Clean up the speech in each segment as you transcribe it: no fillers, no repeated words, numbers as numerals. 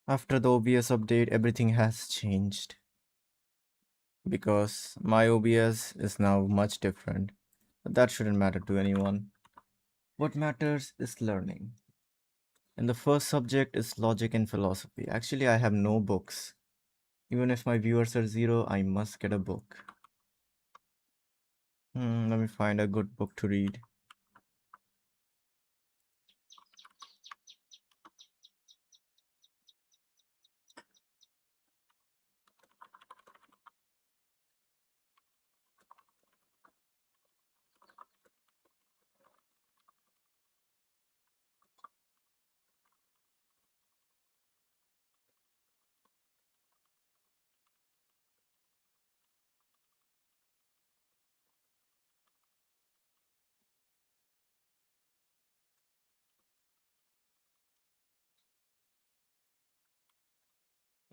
After the OBS update, everything has changed because my OBS is now much different. But that shouldn't matter to anyone. What matters is learning. And the first subject is logic and philosophy. Actually, I have no books. Even if my viewers are zero, I must get a book. Let me find a good book to read.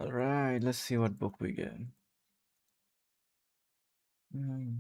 Alright, let's see what book we get. Hmm.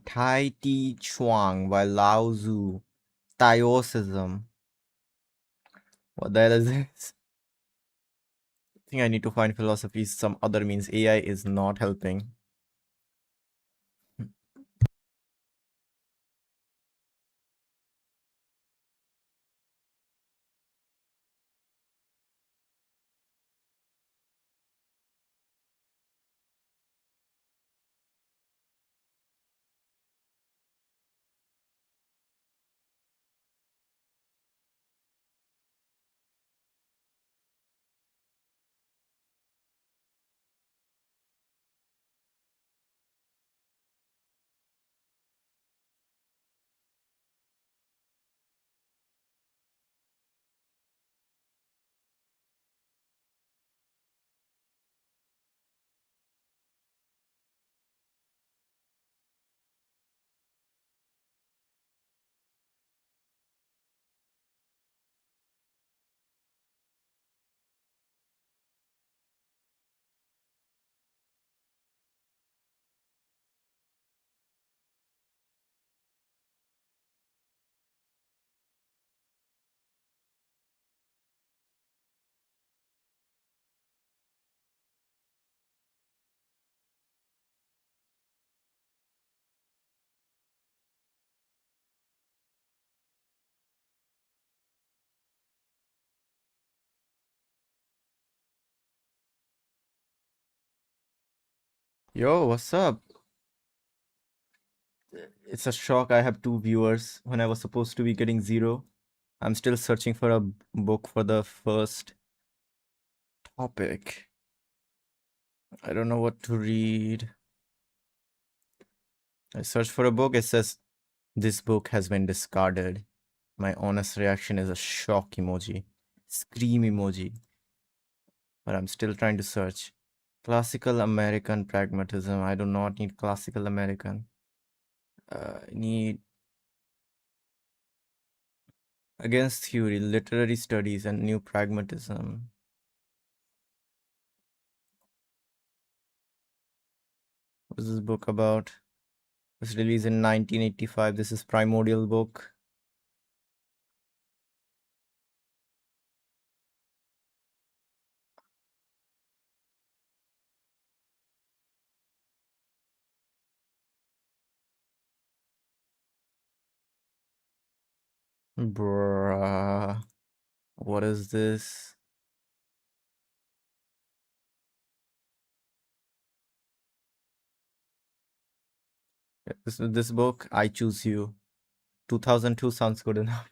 Tai Ti Chuang by Lao Tzu. Taoism. What the hell is this? I think I need to find philosophy some other means. AI is not helping. Yo, what's up? It's a shock I have two viewers when I was supposed to be getting zero. I'm still searching for a book for the first topic. I don't know what to read. I search for a book, it says this book has been discarded. My honest reaction is a shock emoji, scream emoji. But I'm still trying to search. Classical American pragmatism. I do not need classical American. I need against theory, literary studies, and new pragmatism. What is this book about? It was released in 1985. This is Primordial book. Bruh. What is this? This book, I Choose You. 2002 sounds good enough.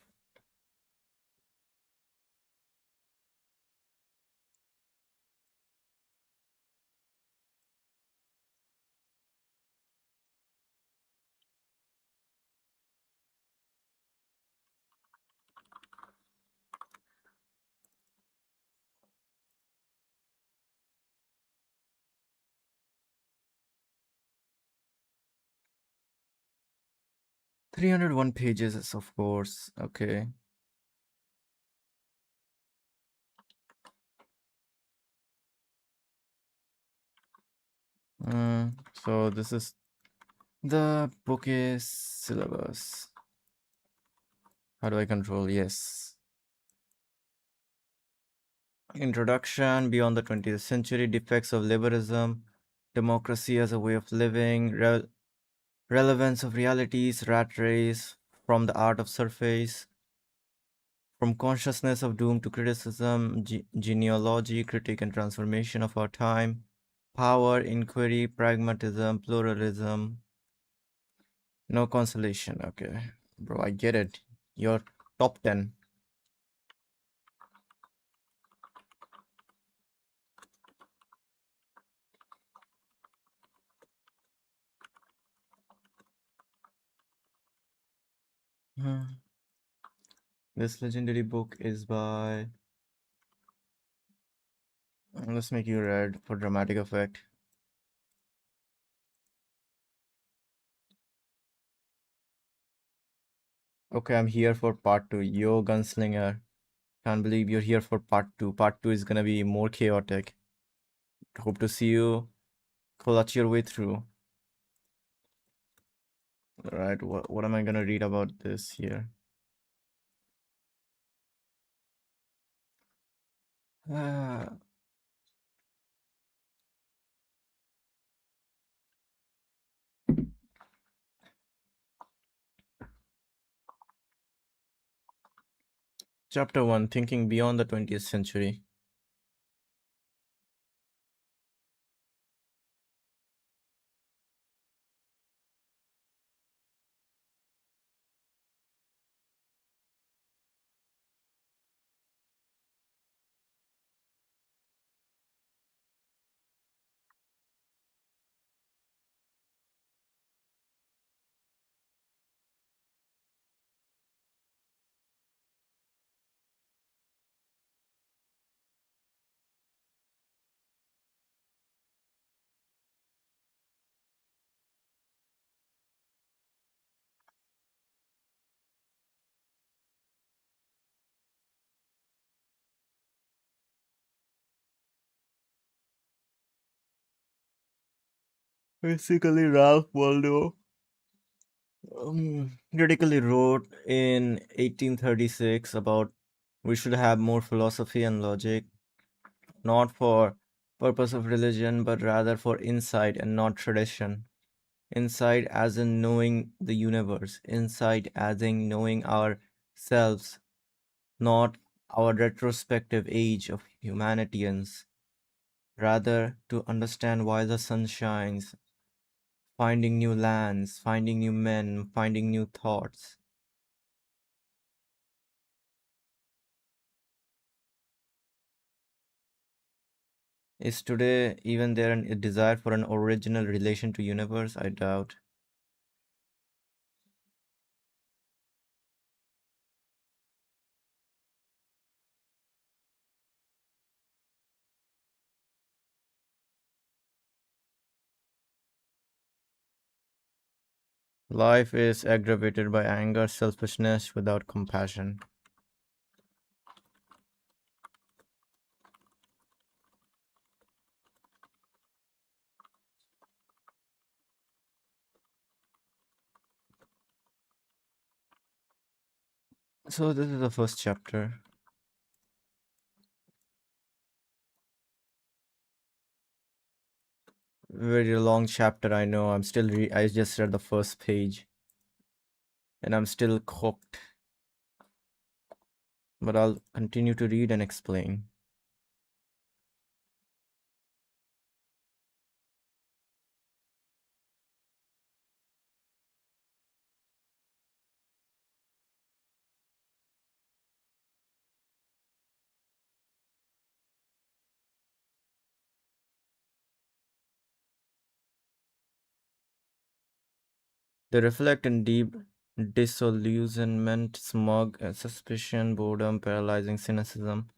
301 pages, of course. Okay. So this is the book is syllabus. How do I control? Yes. Introduction, Beyond the 20th Century, Defects of Liberalism, Democracy as a Way of Living, Relevance of Realities, Rat Race, From the Art of Surface, From Consciousness of Doom to Criticism, Genealogy, Critique and Transformation of Our Time, Power, Inquiry, Pragmatism, Pluralism. No consolation. Okay. Bro, I get it. Your top 10. Hmm. This legendary book is by. Let's make you read for dramatic effect. Okay, I'm here for part 2. Yo, Gunslinger. Can't believe you're here for part 2. Part 2 is gonna be more chaotic. Hope to see you clutch your way through. Alright, what am I gonna read about this here? Ah, Chapter 1, Thinking Beyond the 20th Century. Basically, Ralph Waldo critically wrote in 1836 about we should have more philosophy and logic, not for purpose of religion, but rather for insight and not tradition. Insight as in knowing the universe, insight as in knowing ourselves, not our retrospective age of humanitarians, rather to understand why the sun shines, finding new lands, finding new men, finding new thoughts. Is today even there a desire for an original relation to universe? I doubt. Life is aggravated by anger, selfishness without compassion. So this is the first chapter. Very long chapter, I know. I just read the first page and I'm still cooked. But I'll continue to read and explain. They reflect in deep disillusionment, smug suspicion, boredom, paralyzing cynicism.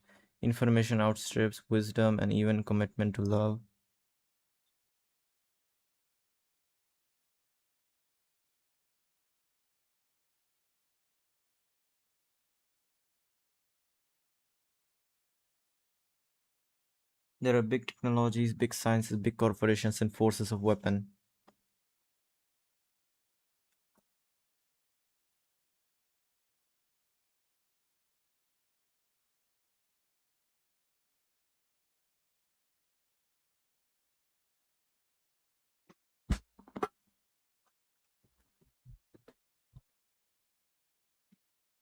Information outstrips wisdom and even commitment to love. There are big technologies, big sciences, big corporations, and forces of weapon.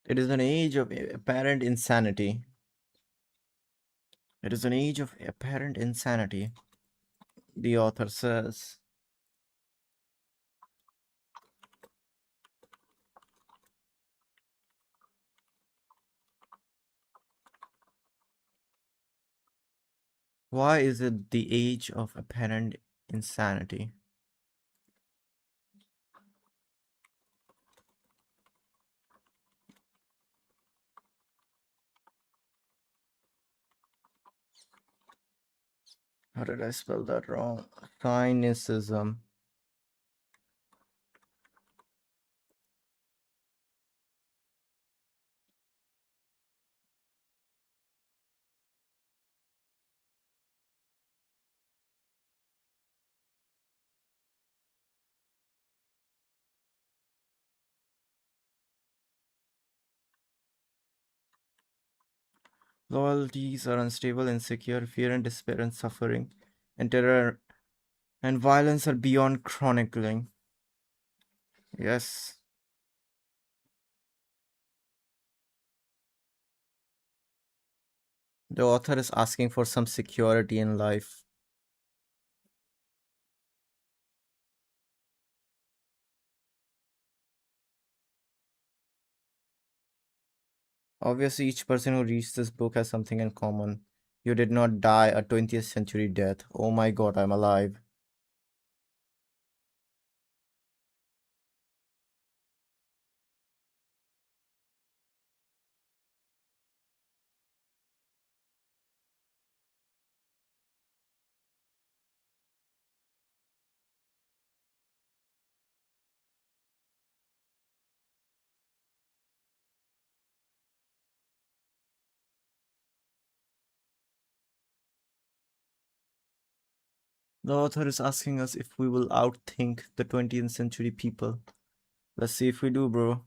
It is an age of apparent insanity. It is an age of apparent insanity, the author says. Why is it the age of apparent insanity? How did I spell that wrong? Cynicism. Loyalties are unstable, insecure, fear and despair and suffering, and terror and violence are beyond chronicling. Yes, the author is asking for some security in life. Obviously, each person who reads this book has something in common. You did not die a 20th century death. Oh my god, I'm alive. The author is asking us if we will outthink the 20th century people. Let's see if we do, bro.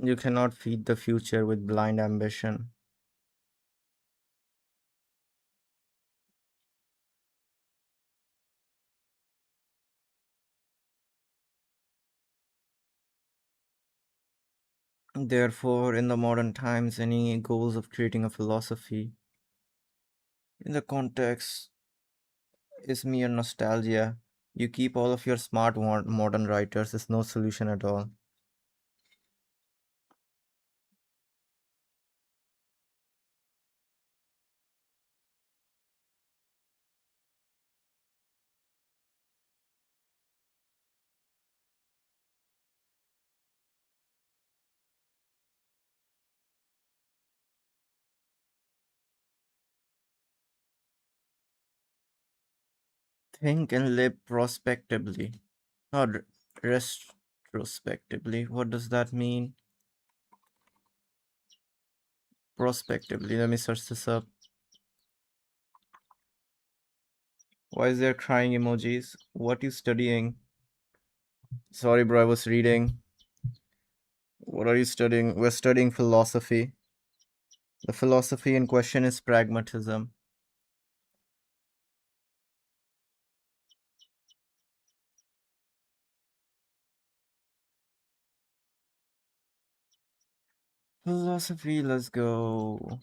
You cannot feed the future with blind ambition. Therefore, in the modern times, any goals of creating a philosophy in the context is mere nostalgia. You keep all of your smart modern writers is no solution at all. Think and live prospectively, not retrospectively. What does that mean? Prospectively. Let me search this up. Why is there crying emojis? What you studying? Sorry, bro, I was reading. What are you studying? We're studying philosophy. The philosophy in question is pragmatism. Philosophy, let's go.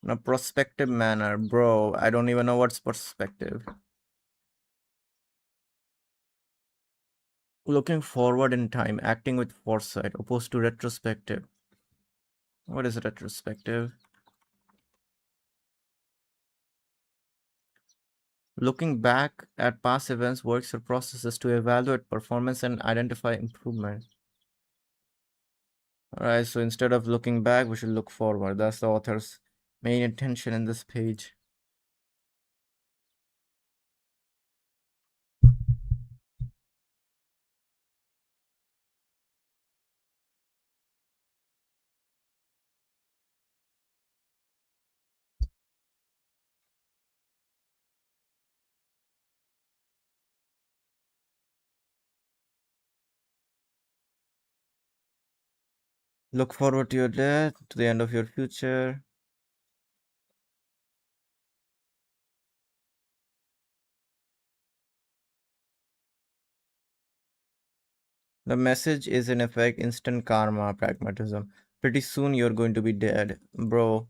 In a prospective manner, bro. I don't even know what's perspective. Looking forward in time, acting with foresight, opposed to retrospective. What is retrospective? Looking back at past events, works, or processes to evaluate performance and identify improvement. Alright, so instead of looking back, we should look forward. That's the author's main intention in this page. Look forward to your death, to the end of your future. The message is in effect instant karma, pragmatism. Pretty soon you're going to be dead, bro.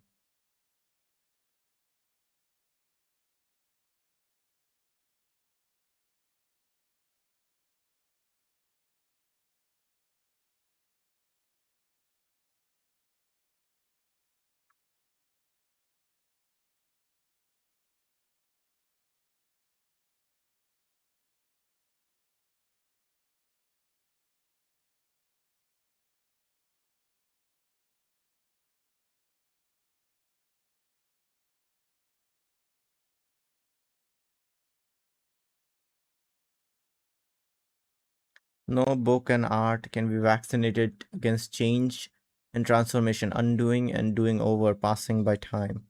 No book and art can be vaccinated against change and transformation, undoing and doing over, passing by time.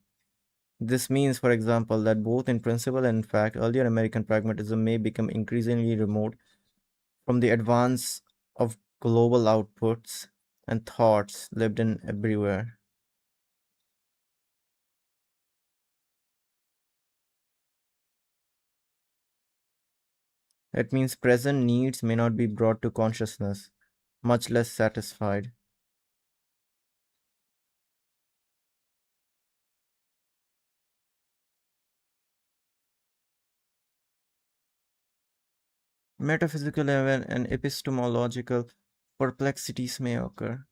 This means, for example, that both in principle and in fact, earlier American pragmatism may become increasingly remote from the advance of global outputs and thoughts lived in everywhere. It means present needs may not be brought to consciousness, much less satisfied. Metaphysical and epistemological perplexities may occur.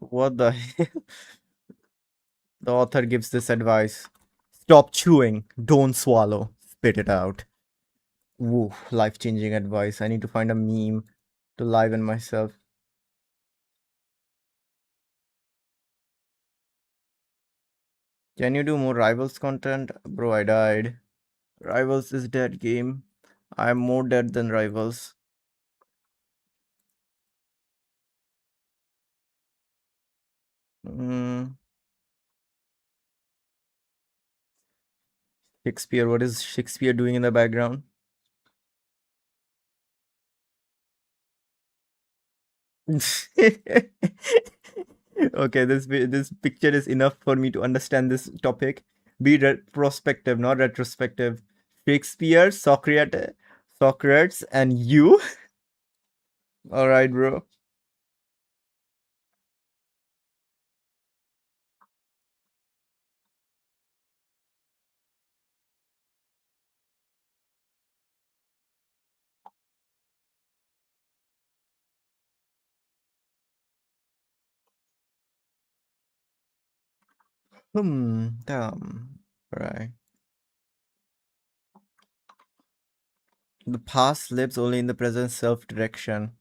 What the hell? The author gives this advice: stop chewing, don't swallow, spit it out. Woo, life changing advice. I need to find a meme to liven myself. Can you do more Rivals content? Bro, I died. Rivals is dead game. I'm more dead than Rivals. Mm, Shakespeare, what is Shakespeare doing in the background? Okay, this picture is enough for me to understand this topic. Be prospective, not retrospective. Shakespeare, Socrates, and you. All right, bro. Damn. Right. The past lives only in the present self-direction.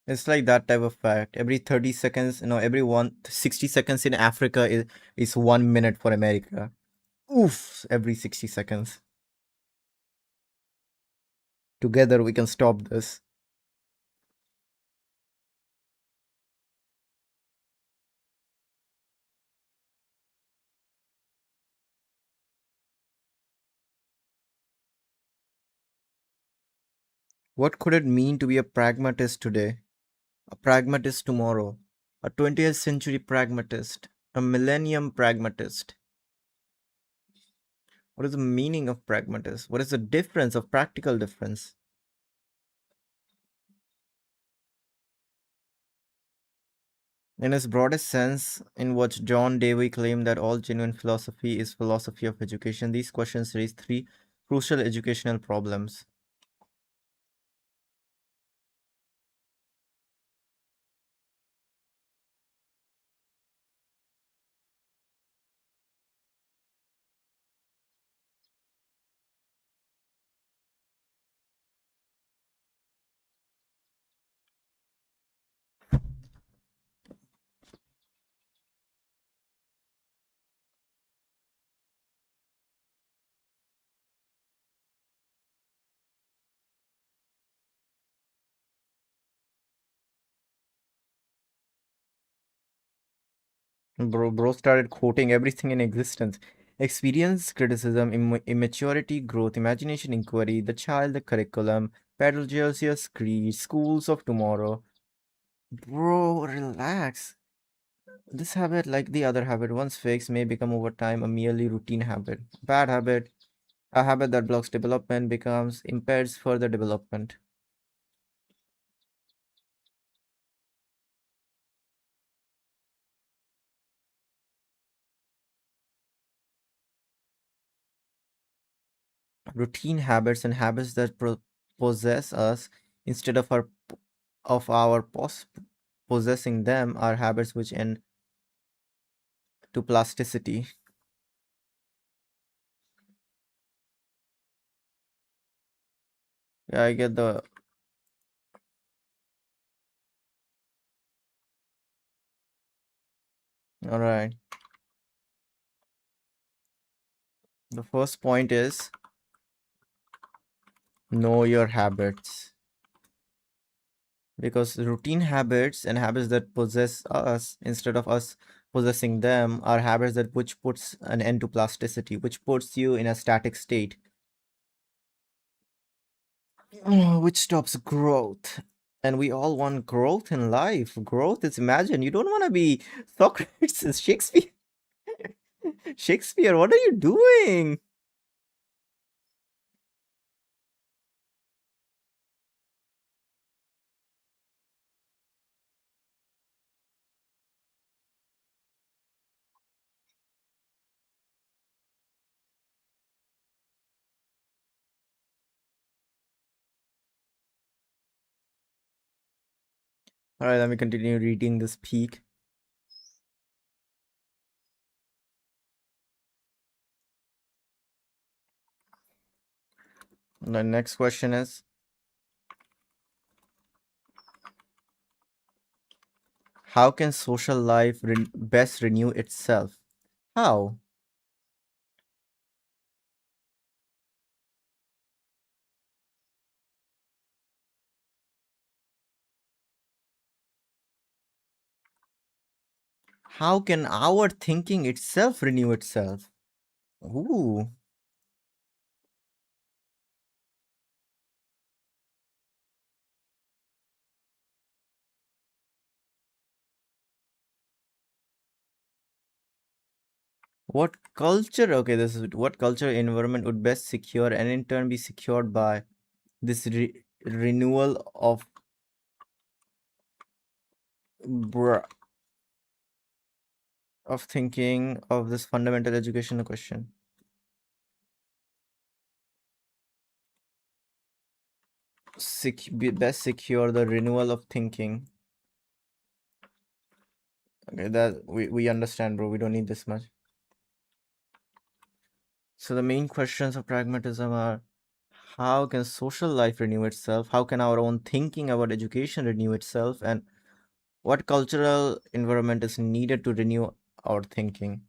It's like that type of fact. Every 30 seconds, every 60 seconds in Africa is 1 minute for America. Oof, every 60 seconds. Together we can stop this. What could it mean to be a pragmatist today? A pragmatist tomorrow? A 20th century pragmatist, a millennium pragmatist. What is the meaning of pragmatist? What is the difference of practical difference? In its broadest sense, in what John Dewey claimed that all genuine philosophy is philosophy of education, these questions raise three crucial educational problems. Bro started quoting everything in existence. Experience, criticism, immaturity, growth, imagination, inquiry, the child, the curriculum, pedagogical creed, schools of tomorrow. Bro, relax. This habit, like the other habit, once fixed, may become over time a merely routine habit. Bad habit, a habit that blocks development, becomes impairs further development. Routine habits and habits that possess us instead of our possessing them are habits which end to plasticity. Yeah, I get the. All right. The first point is know your habits, because routine habits and habits that possess us instead of us possessing them are habits that which puts an end to plasticity, which puts you in a static state, which stops growth. And we all want growth in life. Growth is imagine. You don't want to be Socrates and Shakespeare. Shakespeare, what are you doing? All right, let me continue reading this peak. The next question is, how can social life best renew itself? How? How can our thinking itself renew itself? Ooh, what culture? Okay, this is what culture environment would best secure and in turn be secured by this renewal br- of thinking of this fundamental educational question. Best secure the renewal of thinking. Okay, that we understand, bro. We don't need this much. So the main questions of pragmatism are, how can social life renew itself? How can our own thinking about education renew itself? And what cultural environment is needed to renew our thinking?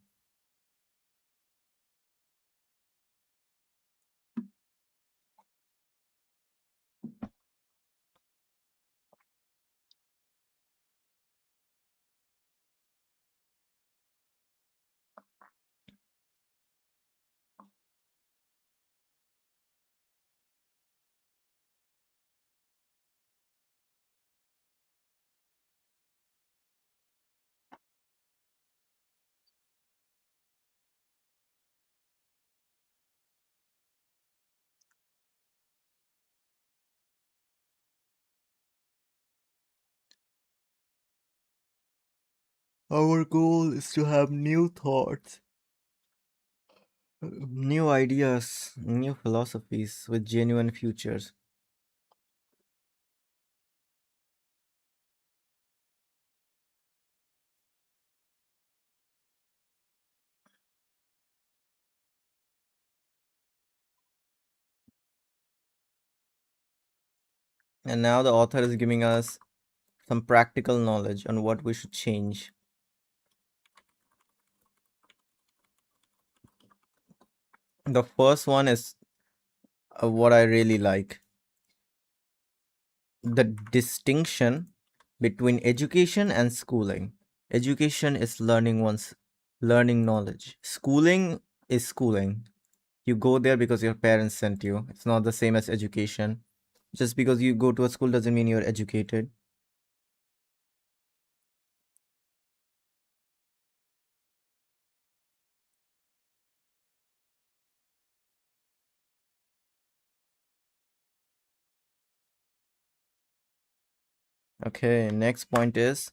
Our goal is to have new thoughts, new ideas, new philosophies with genuine futures. And now the author is giving us some practical knowledge on what we should change. The first one is what I really like, the distinction between education and schooling. Education is learning knowledge. Schooling is schooling. You go there because your parents sent you. It's not the same as education. Just because you go to a school doesn't mean you're educated. Okay, next point is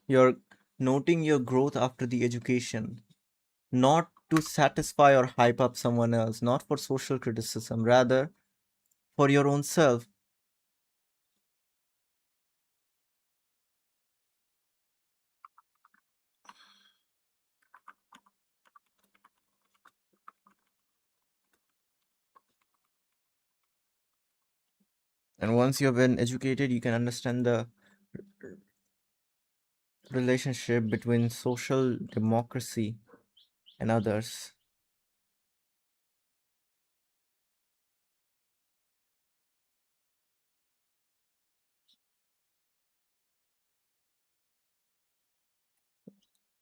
you're noting your growth after the education, not to satisfy or hype up someone else, not for social criticism, rather for your own self. And once you've been educated, you can understand the relationship between social democracy and others.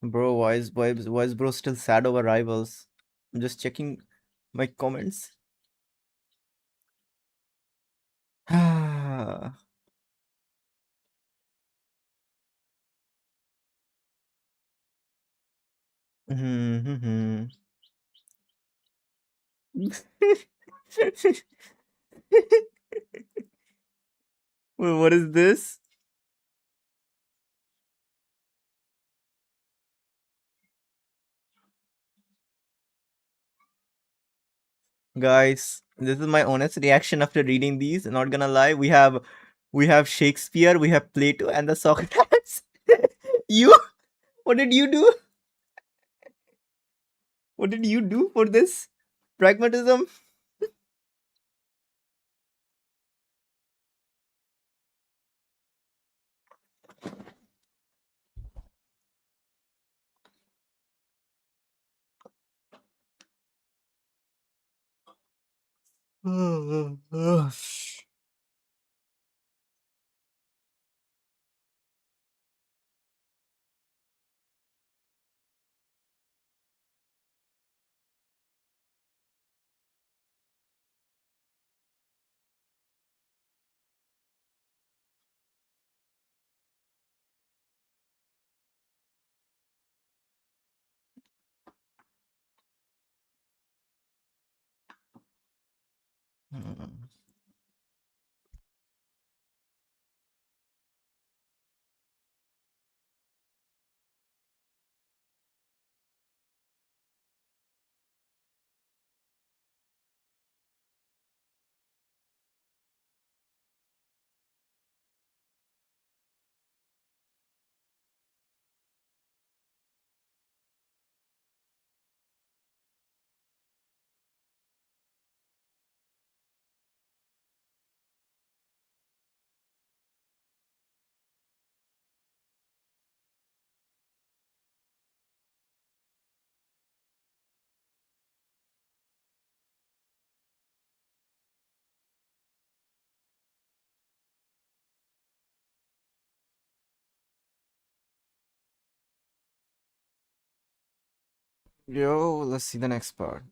Bro, why is bro still sad over rivals? I'm just checking my comments. Mhm. Wait, what is this? Guys, this is my honest reaction after reading these. Not gonna lie, we have Shakespeare, we have Plato, and the Socrates. You, what did you do? What did you do for this pragmatism? Yo, let's see the next part.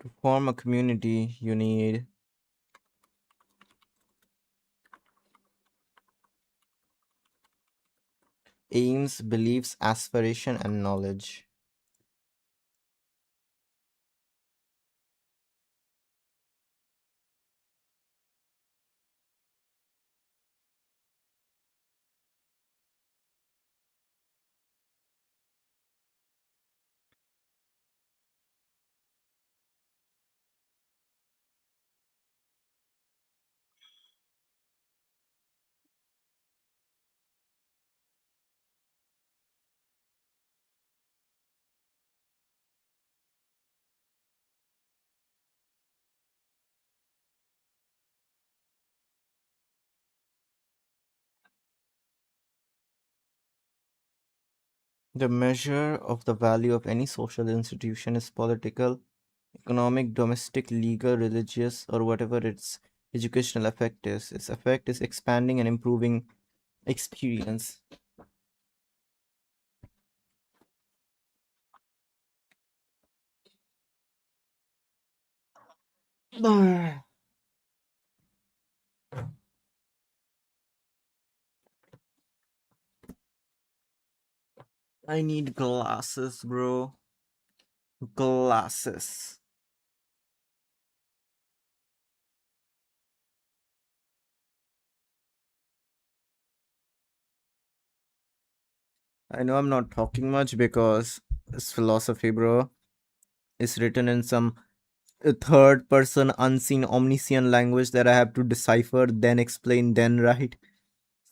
To form a community, you need aims, beliefs, aspiration, and knowledge. The measure of the value of any social institution is political, economic, domestic, legal, religious, or whatever its educational effect is. Its effect is expanding and improving experience. I need glasses, bro. Glasses. I know I'm not talking much because this philosophy, bro, is written in some third person, unseen, omniscient language that I have to decipher, then explain, then write.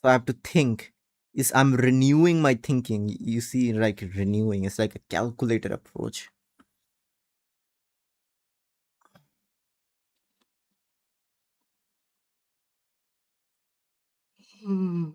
So I have to think. Is I'm renewing my thinking. You see, like renewing. It's like a calculated approach. Hmm.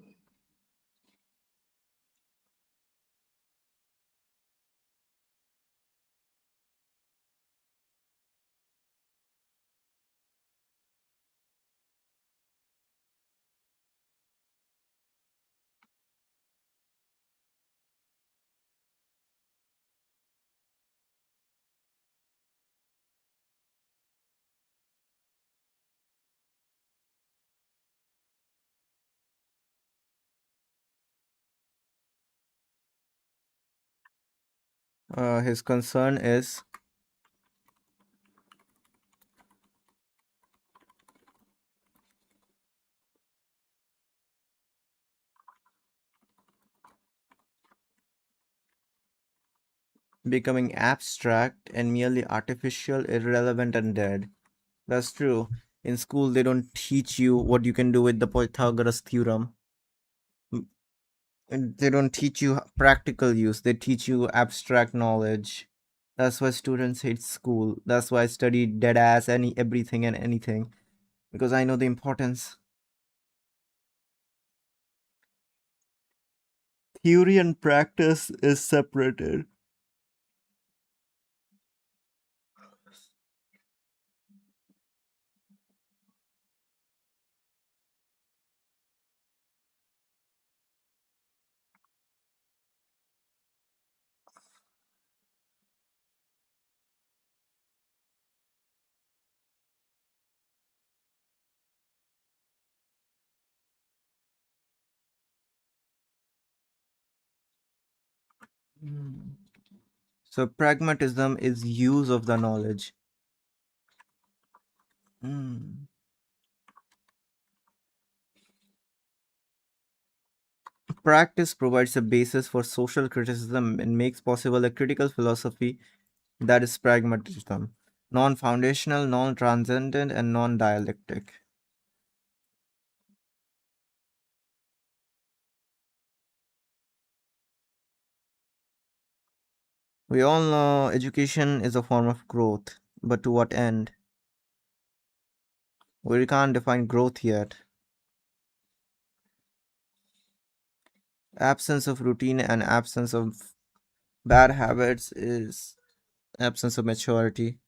His concern is becoming abstract and merely artificial, irrelevant, and dead. That's true. In school, they don't teach you what you can do with the Pythagoras theorem. Mm, and they don't teach you practical use. They teach you abstract knowledge. That's why students hate school. That's why I study dead ass any everything and anything because I know the importance. Theory and practice is separated. Hmm. So pragmatism is use of the knowledge. Hmm. Practice provides a basis for social criticism and makes possible a critical philosophy that is pragmatism, non foundational, non transcendent, and non dialectic. We all know education is a form of growth, but to what end? We can't define growth yet. Absence of routine and absence of bad habits is absence of maturity.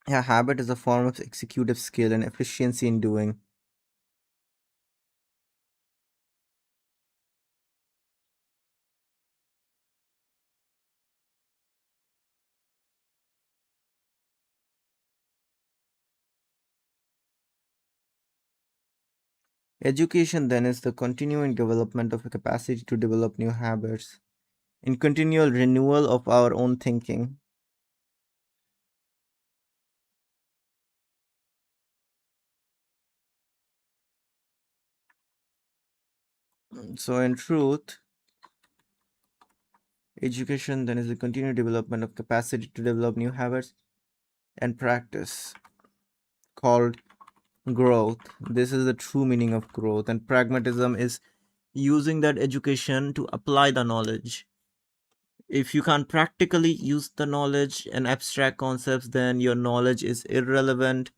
Yeah, habit is a form of executive skill and efficiency in doing. Education then is the continuing development of a capacity to develop new habits in continual renewal of our own thinking. So, in truth, education then is the continued development of capacity to develop new habits and practice called growth. This is the true meaning of growth, and pragmatism is using that education to apply the knowledge. If you can't practically use the knowledge and abstract concepts, then your knowledge is irrelevant,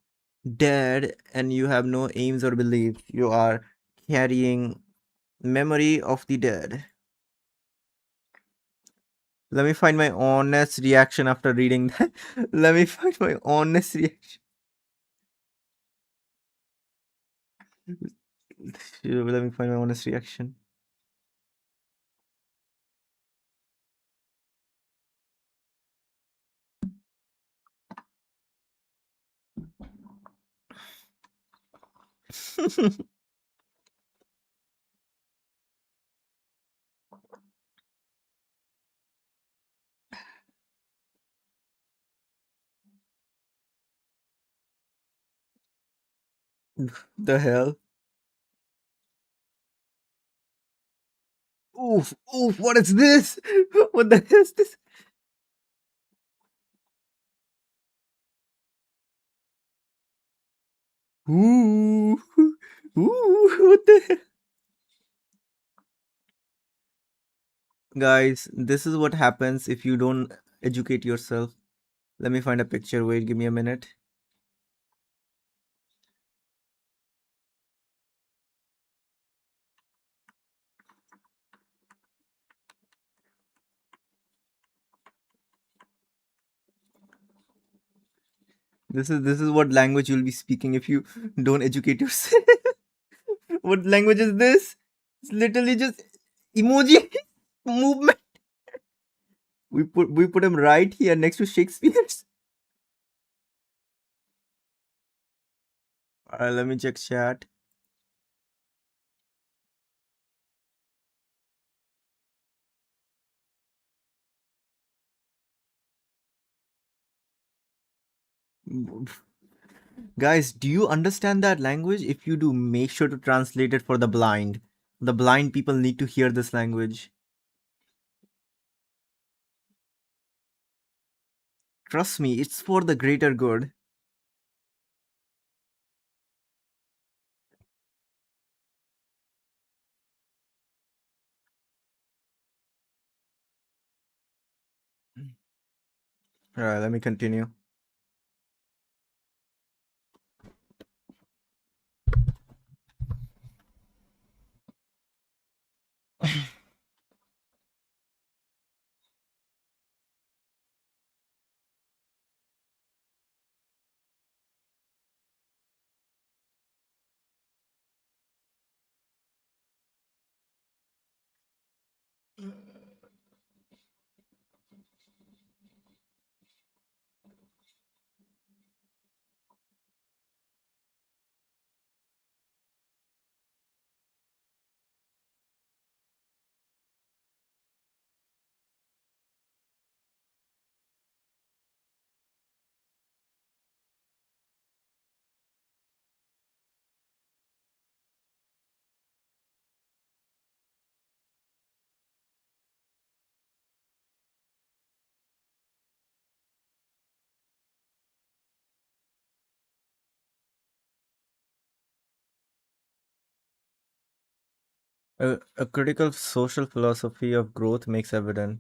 dead, and you have no aims or beliefs. You are carrying memory of the dead. Let me find my honest reaction after reading that. Let me find my honest reaction. Let me find my honest reaction. The hell? Oof, oof, what is this? What the hell is this? Ooh, ooh, what the hell? Guys, this is what happens if you don't educate yourself. Let me find a picture. Wait, give me a minute. This is what language you'll be speaking if you don't educate yourself. What language is this? It's literally just emoji movement. We put him right here next to Shakespeare's. Alright, let me check chat. Guys, do you understand that language? If you do, make sure to translate it for the blind. The blind people need to hear this language. Trust me, it's for the greater good. Alright, let me continue. A critical social philosophy of growth makes evident.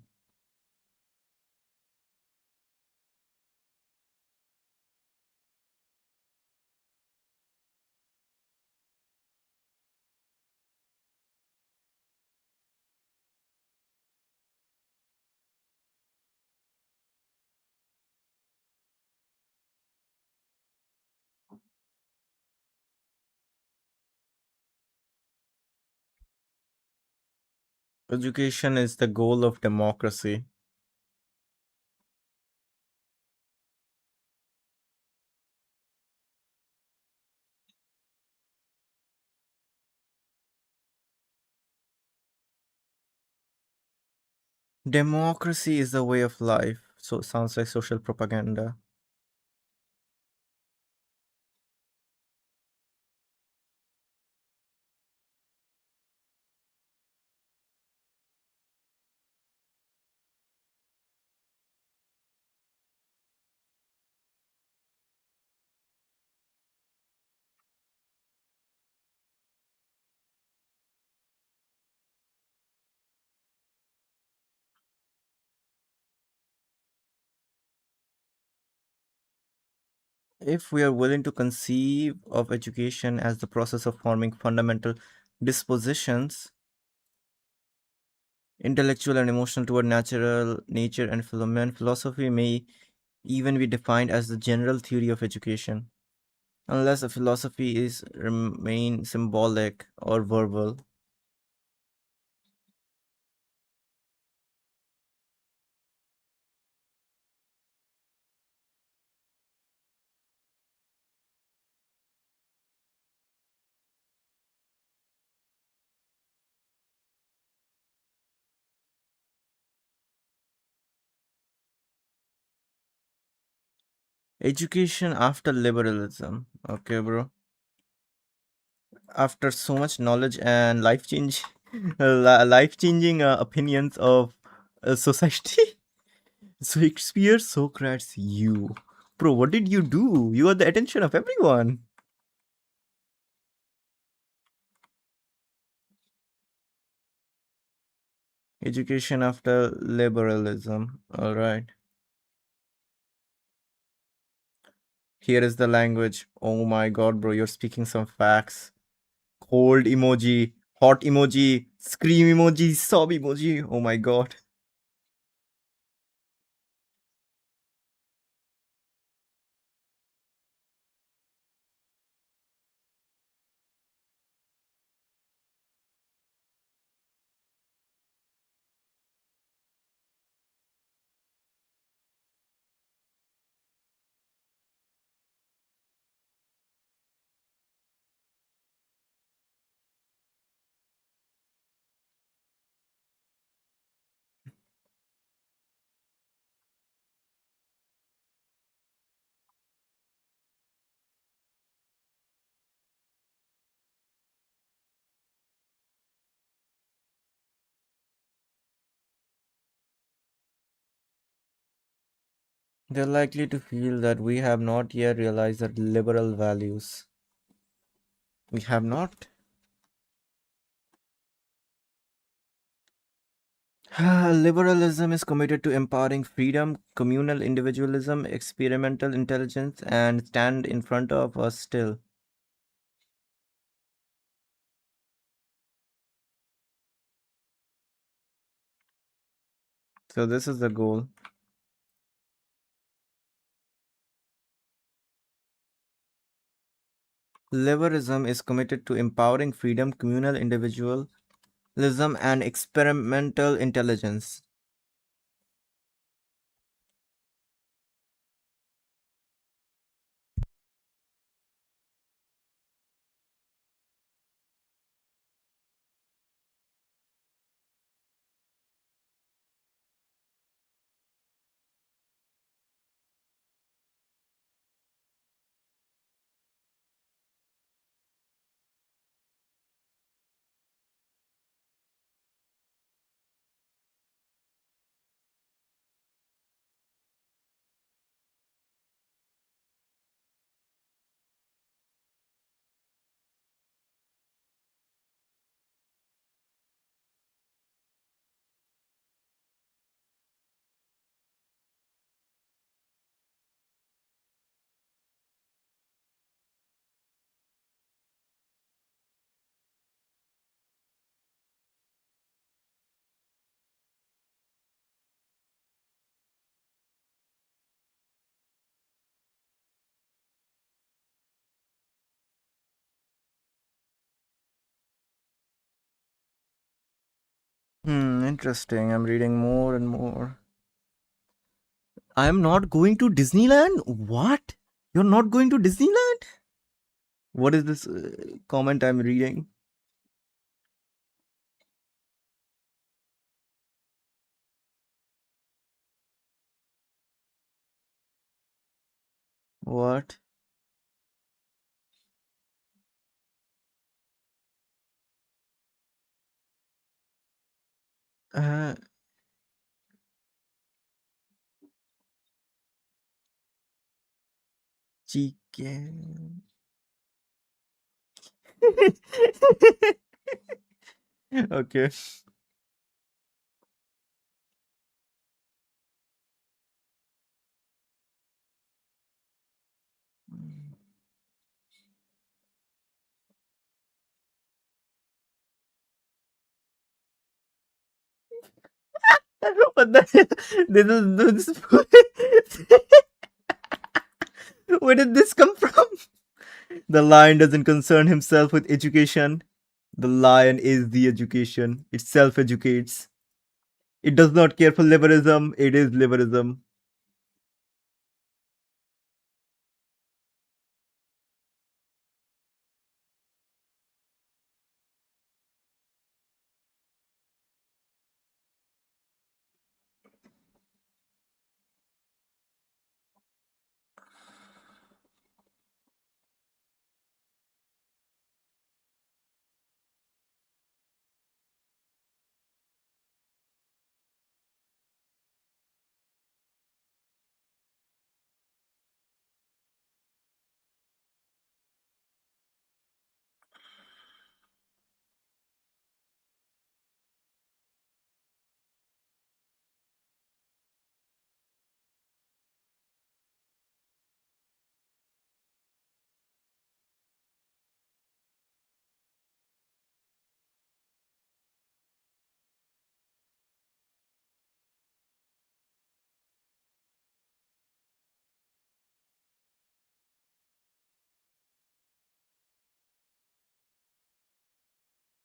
Education is the goal of democracy. Democracy is the way of life. So it sounds like social propaganda. If we are willing to conceive of education as the process of forming fundamental dispositions, intellectual and emotional toward natural nature and philosophy may even be defined as the general theory of education, unless a philosophy is remain symbolic or verbal. Education after liberalism. Okay, bro. After so much knowledge and life change, life changing opinions of society. Shakespeare, Socrates, you. Bro, what did you do? You are the attention of everyone. Education after liberalism. Alright. Here is the language. Oh my god, bro, you're speaking some facts. Cold emoji, hot emoji, scream emoji, sob emoji. Oh my god. They're likely to feel that we have not yet realized that liberal values. We have not. Liberalism is committed to empowering freedom, communal individualism, experimental intelligence, and stand in front of us still. So, this is the goal. Liberalism is committed to empowering freedom, communal individualism, and experimental intelligence. Interesting. I'm reading more and more. I am not going to Disneyland? What? You're not going to Disneyland? What is this comment I'm reading? What? Uh, chicken. Okay. What the hell? Where did this come from? The lion doesn't concern himself with education. The lion is the education. It self educates. It does not care for liberalism. It is liberalism.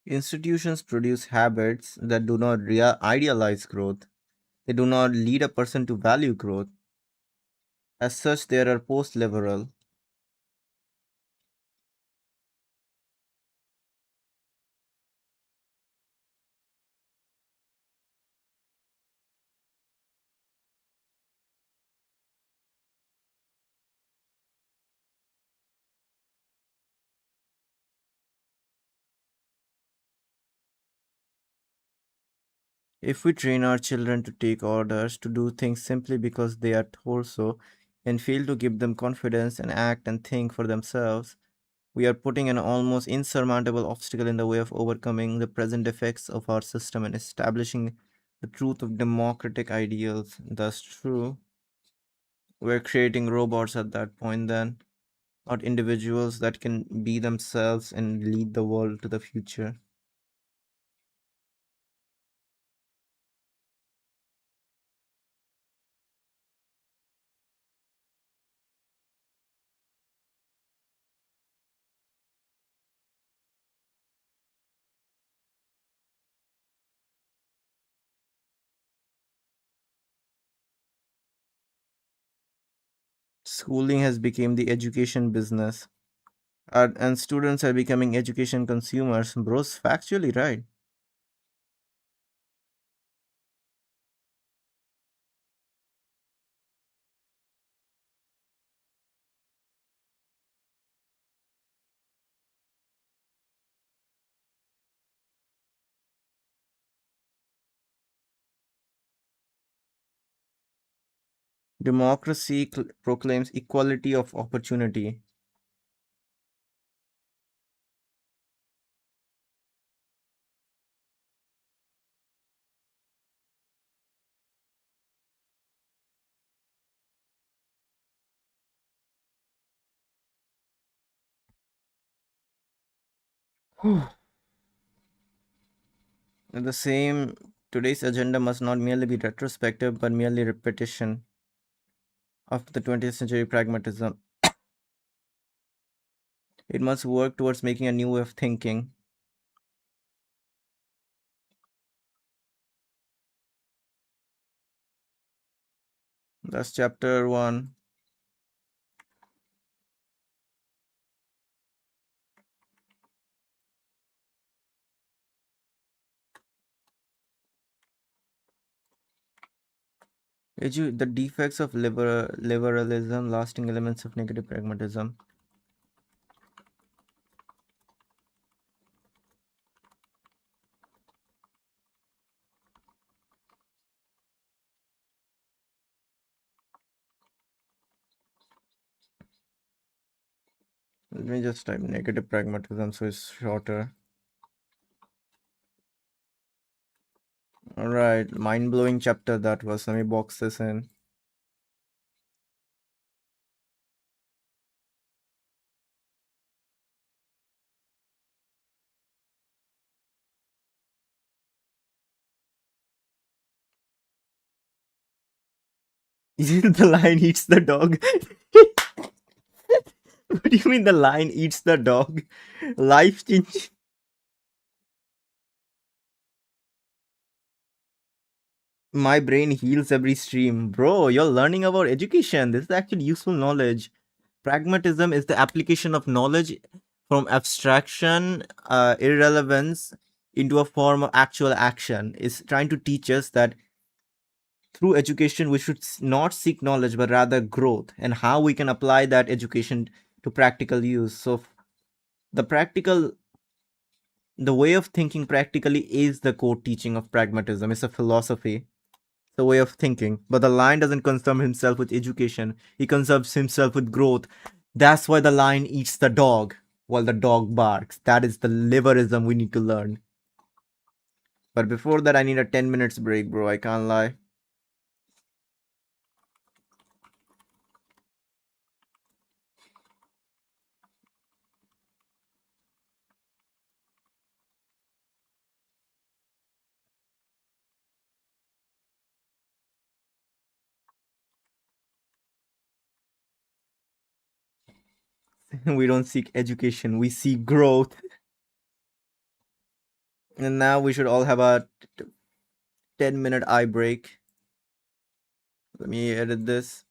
Institutions produce habits that do not idealize growth. They do not lead a person to value growth. As such, they are post liberal. If we train our children to take orders, to do things simply because they are told so, and fail to give them confidence and act and think for themselves, we are putting an almost insurmountable obstacle in the way of overcoming the present defects of our system and establishing the truth of democratic ideals. That's true. We're creating robots at that point, then, not individuals that can be themselves and lead the world to the future. Schooling has become the education business, and students are becoming education consumers. Bro's factually right. Democracy proclaims equality of opportunity. At the same, today's agenda must not merely be retrospective but merely repetition of the 20th century pragmatism. It must work towards making a new way of thinking. That's chapter 1. The defects of liberalism, lasting elements of negative pragmatism. Let me just type negative pragmatism so it's shorter. Alright, mind-blowing chapter that was. Let me box this in. The lion eats the dog. What do you mean the lion eats the dog? Life change. My brain heals every stream. Bro, you're learning about education. This is actually useful knowledge. Pragmatism is the application of knowledge from abstraction, irrelevance into a form of actual action. It's trying to teach us that through education we should not seek knowledge but rather growth, and how we can apply that education to practical use. So the practical the way of thinking practically is the core teaching of pragmatism. It's a philosophy, the way of thinking. But the lion doesn't concern himself with education, he concerns himself with growth. That's why the lion eats the dog while the dog barks. That is the liberism we need to learn. But before that, I need a 10 minutes break, bro. I can't lie. We don't seek education, we seek growth. And now we should all have a 10-minute eye break. Let me edit this.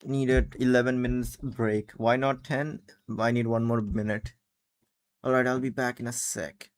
Needed 11 minutes break. Why not 10? I need one more minute. Alright, I'll be back in a sec.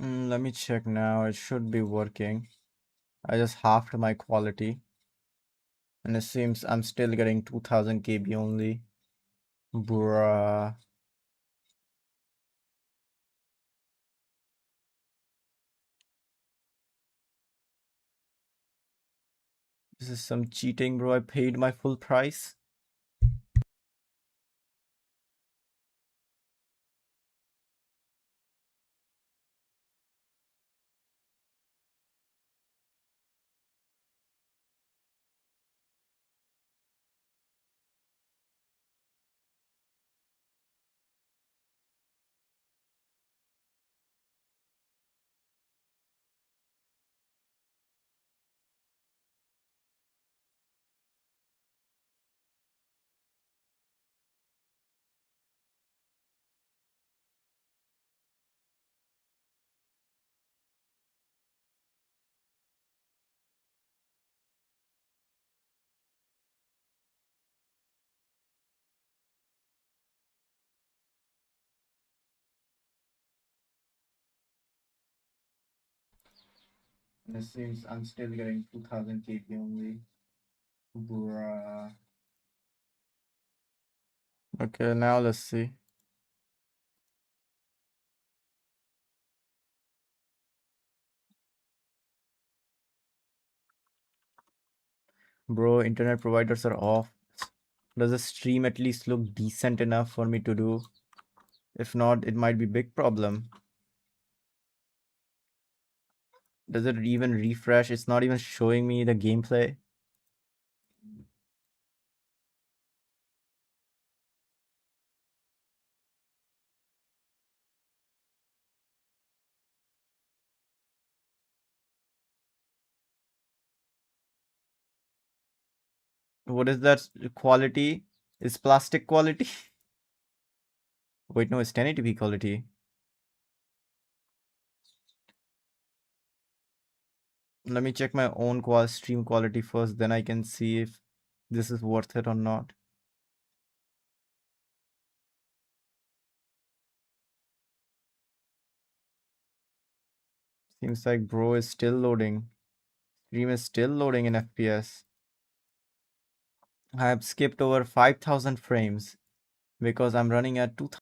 Let me check now. It should be working. I just halved my quality, and it seems I'm still getting 2000 KB only. Bruh. This is some cheating, bro. I paid my full price. And it seems I'm still getting 2000 KB only. Bruh. Okay, now let's see. Bro, internet providers are off. Does the stream at least look decent enough for me to do? If not, it might be big problem. Does it even refresh? It's not even showing me the gameplay. What is that quality? Is plastic quality? Wait, no, it's 1080p quality. Let me check my own stream quality first, then I can see if this is worth it or not. Seems like bro is still loading. Stream is still loading in FPS. I have skipped over 5000 frames because I'm running at 2000.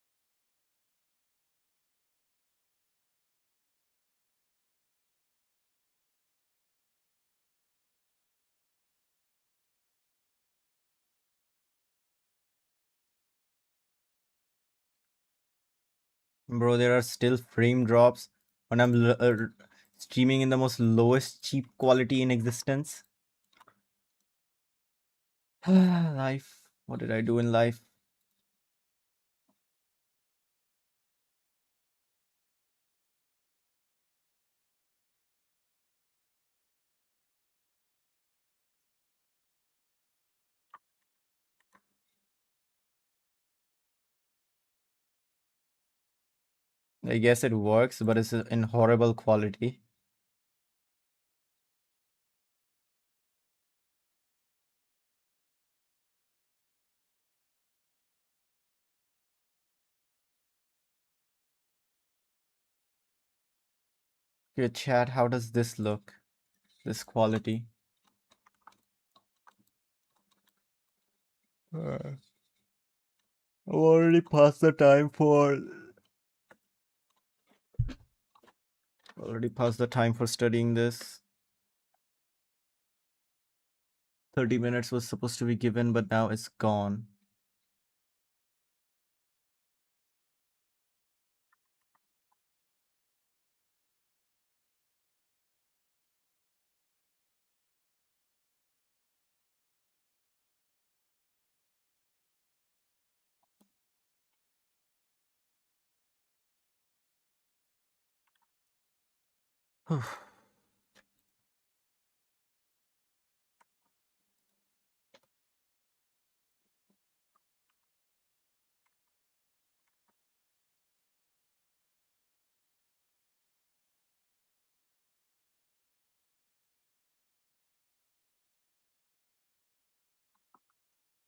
Bro, there are still frame drops when I'm streaming in the most lowest cheap quality in existence. Life. What did I do in life? I guess it works, but it's in horrible quality. Okay, chat, how does this look? This quality. I've already passed the time for studying this. 30 minutes was supposed to be given, but now it's gone.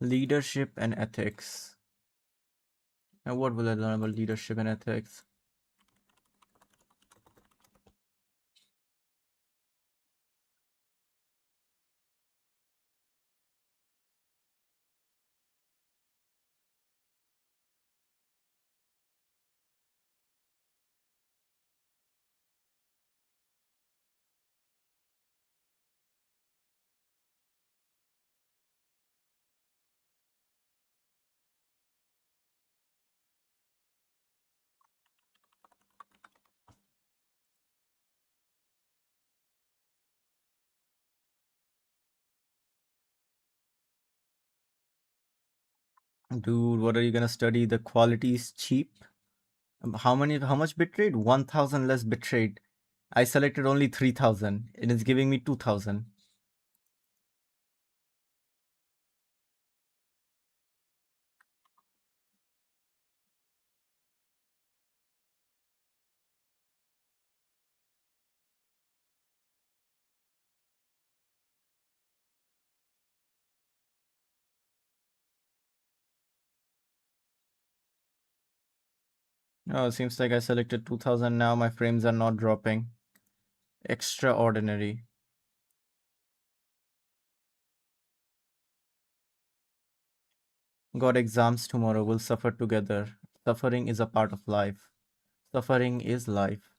Leadership and ethics. And what will I learn about leadership and ethics? Dude, what are you gonna study? The quality is cheap. How much bitrate? 1000 less bitrate. I selected only 3000. It is giving me 2000. Oh, it seems like I selected 2000 now. My frames are not dropping. Extraordinary. Got exams tomorrow. We'll suffer together. Suffering is a part of life. Suffering is life.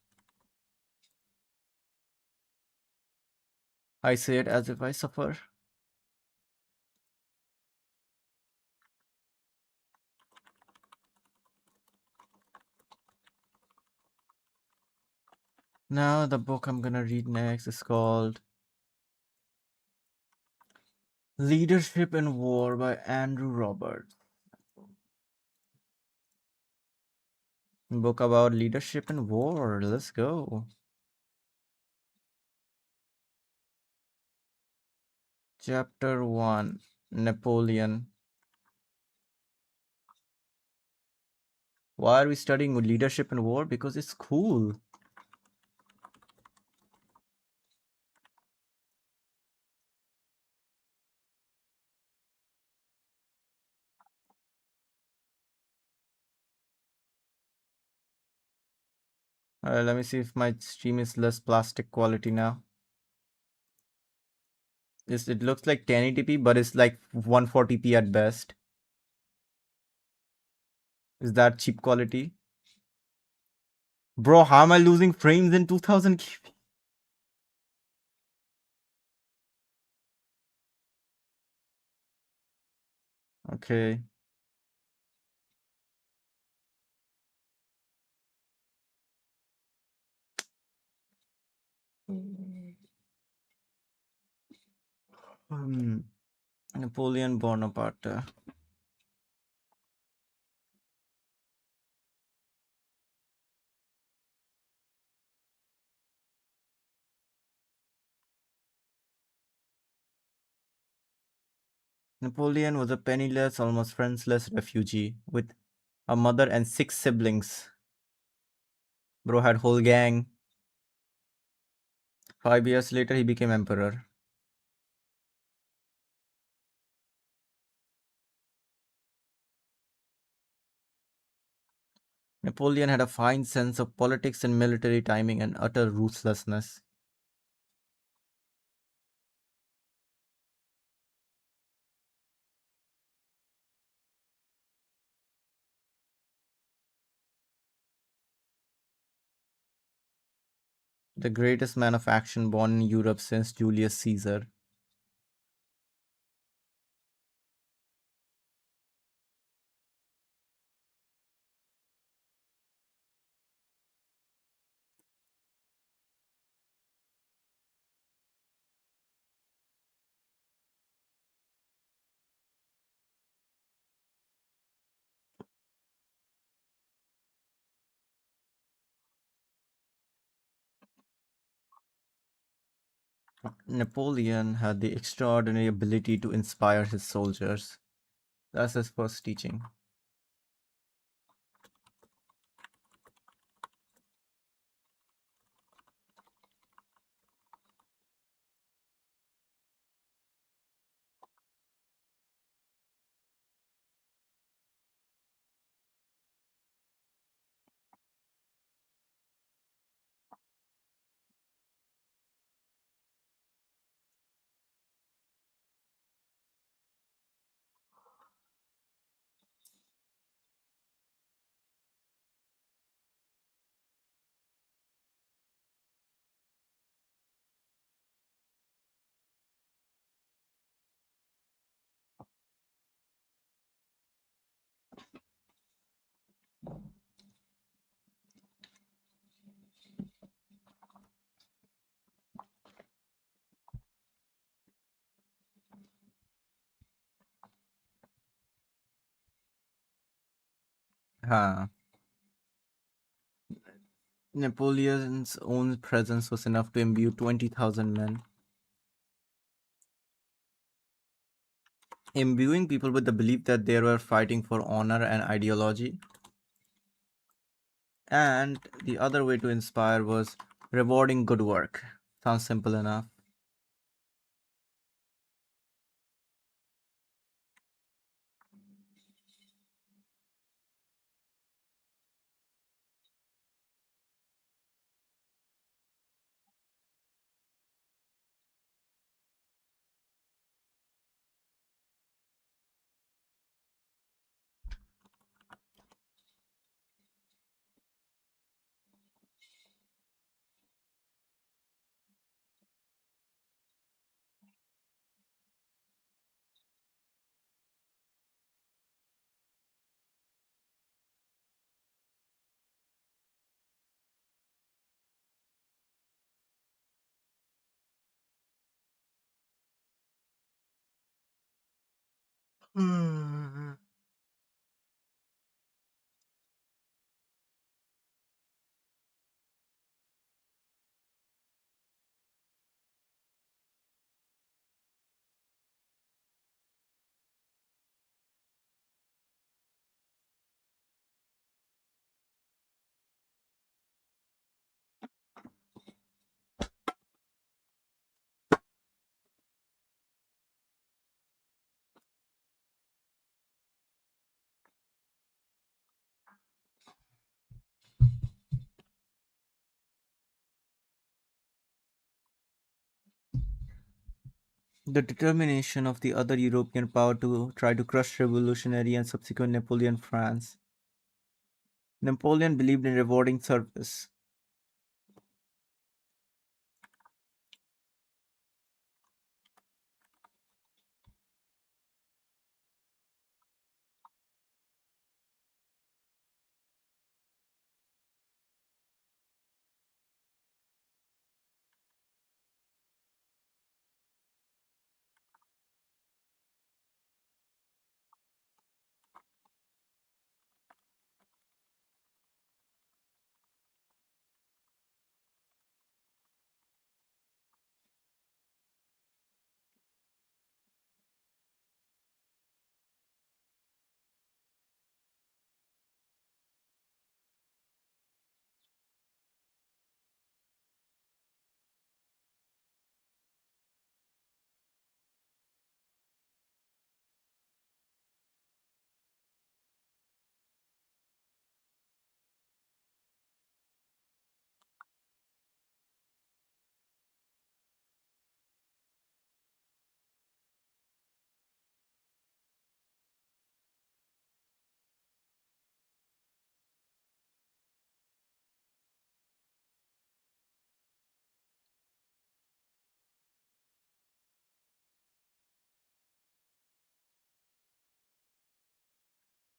I say it as if I suffer. Now, the book I'm gonna read next is called Leadership in War by Andrew Roberts. Book about leadership in war. Let's go. Chapter 1, Napoleon. Why are we studying leadership in war? Because it's cool. Let me see if my stream is less plastic quality now. It looks like 1080p, but it's like 140p at best. Is that cheap quality? Bro, how am I losing frames in 2000 KB? Okay. Hmm. Napoleon Bonaparte. Napoleon was a penniless, almost friendless refugee with a mother and 6 siblings. Bro had whole gang. 5 years later, he became emperor. Napoleon had a fine sense of politics and military timing and utter ruthlessness. The greatest man of action born in Europe since Julius Caesar. Napoleon had the extraordinary ability to inspire his soldiers. That's his first teaching. Huh. Napoleon's own presence was enough to imbue 20,000 men. Imbuing people with the belief that they were fighting for honor and ideology. And the other way to inspire was rewarding good work. Sounds simple enough. Hmm. The determination of the other European power to try to crush revolutionary and subsequent Napoleon France. Napoleon believed in rewarding service.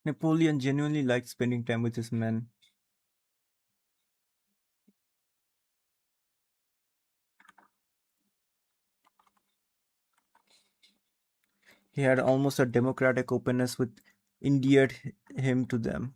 Napoleon genuinely liked spending time with his men. He had almost a democratic openness which endeared him to them.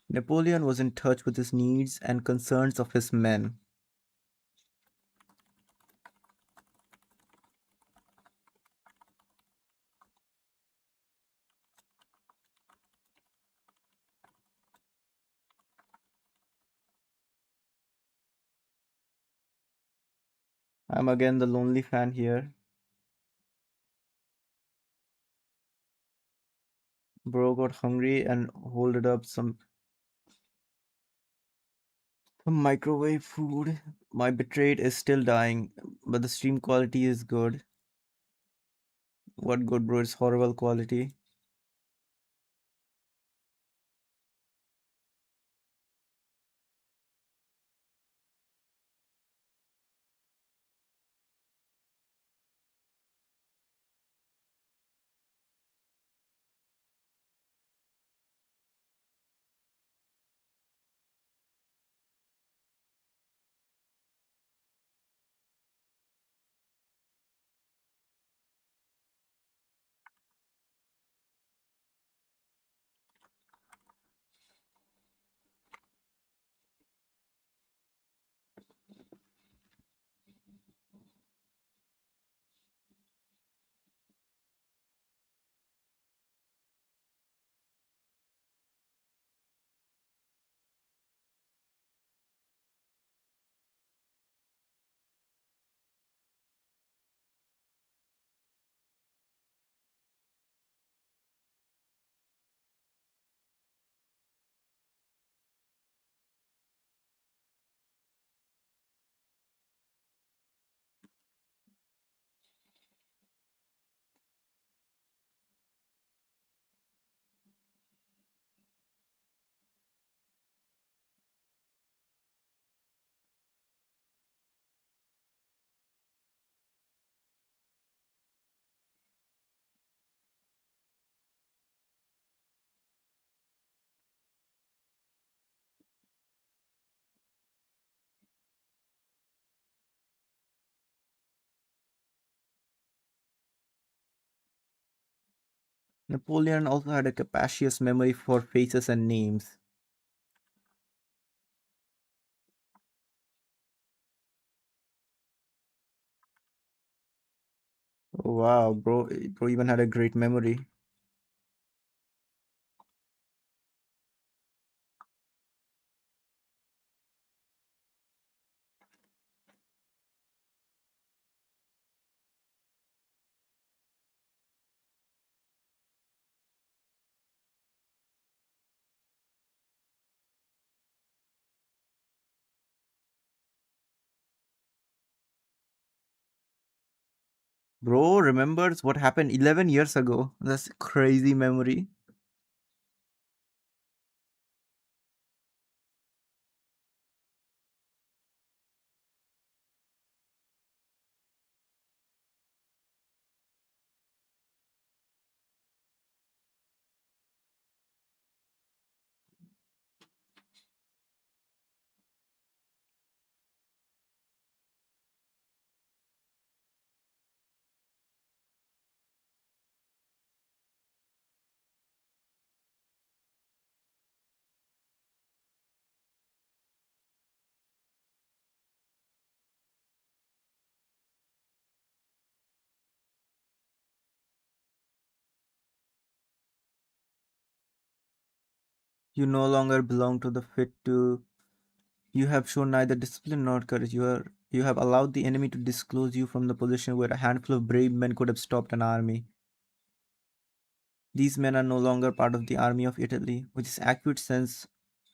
Napoleon was in touch with his needs and concerns of his men. I'm again the lonely fan here. Bro got hungry and holded up some microwave food. My bitrate is still dying, but the stream quality is good. What good, bro? It's horrible quality. Napoleon also had a capacious memory for faces and names. Oh, wow, bro even had a great memory. Bro remembers what happened 11 years ago. That's crazy memory. You no longer belong to the fit to. You have shown neither discipline nor courage. You have allowed the enemy to disclose you from the position where a handful of brave men could have stopped an army. These men are no longer part of the army of Italy, which is accurate sense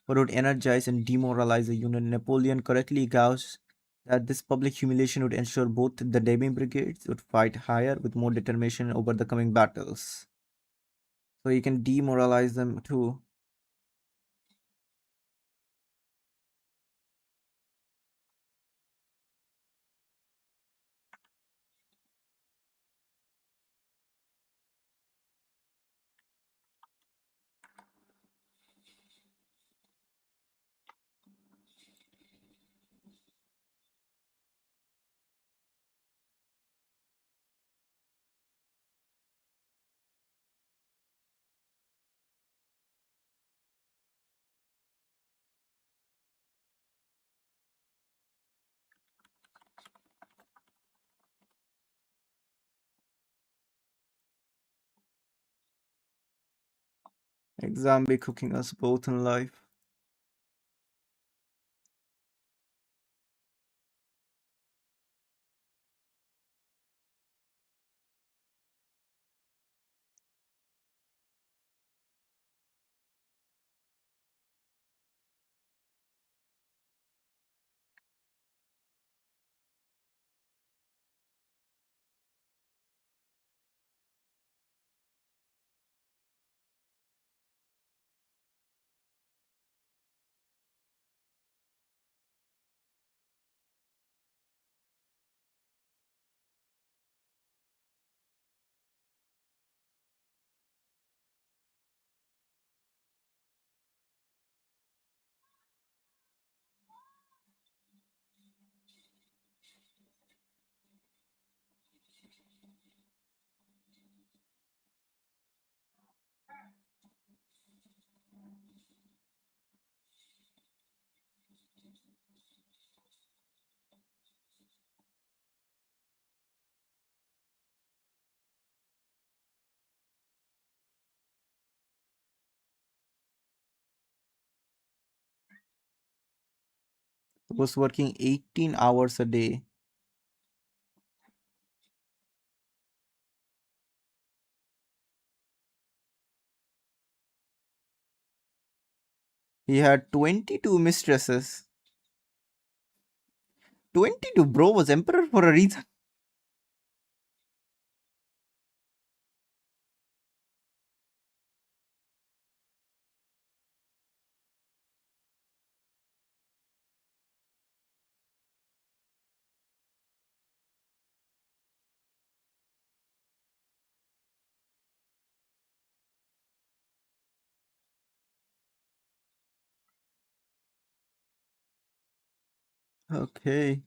what would energize and demoralize a unit. Napoleon correctly gauged that this public humiliation would ensure both the demi brigades would fight higher with more determination over the coming battles. So you can demoralize them too. Like zombie cooking us both in life. Was working 18 hours a day. He had 22 mistresses. 22, bro, was emperor for a reason. Okay.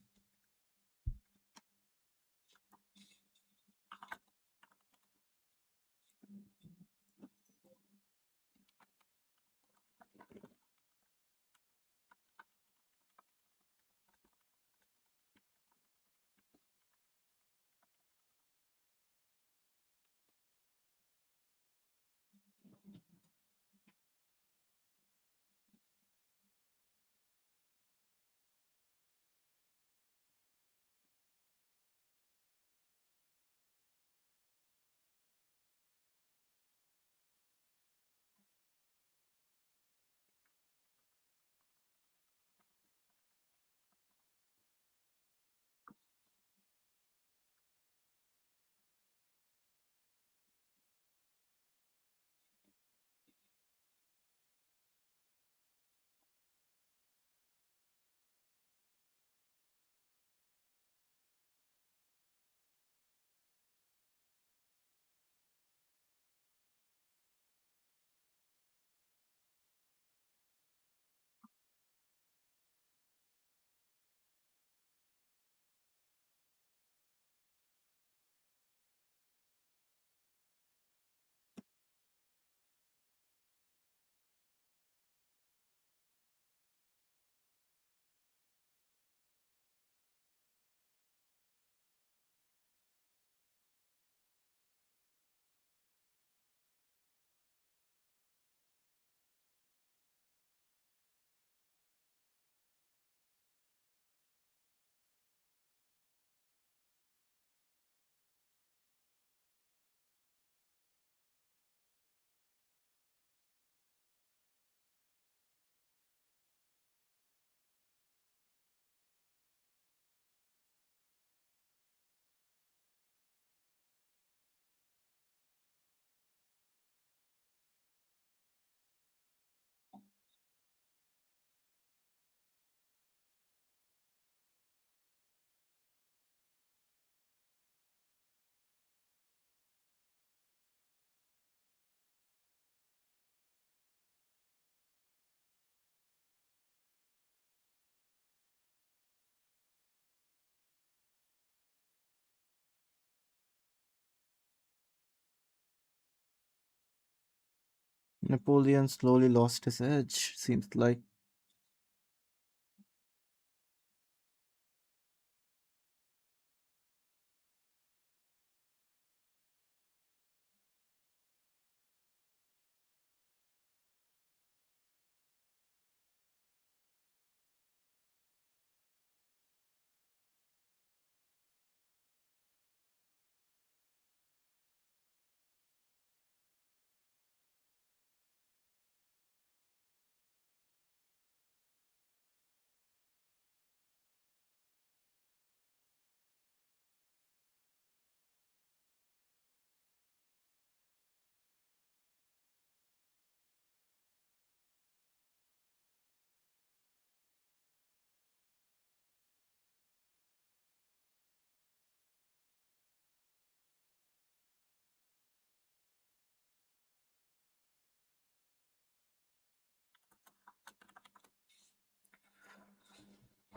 Napoleon slowly lost his edge, seems like.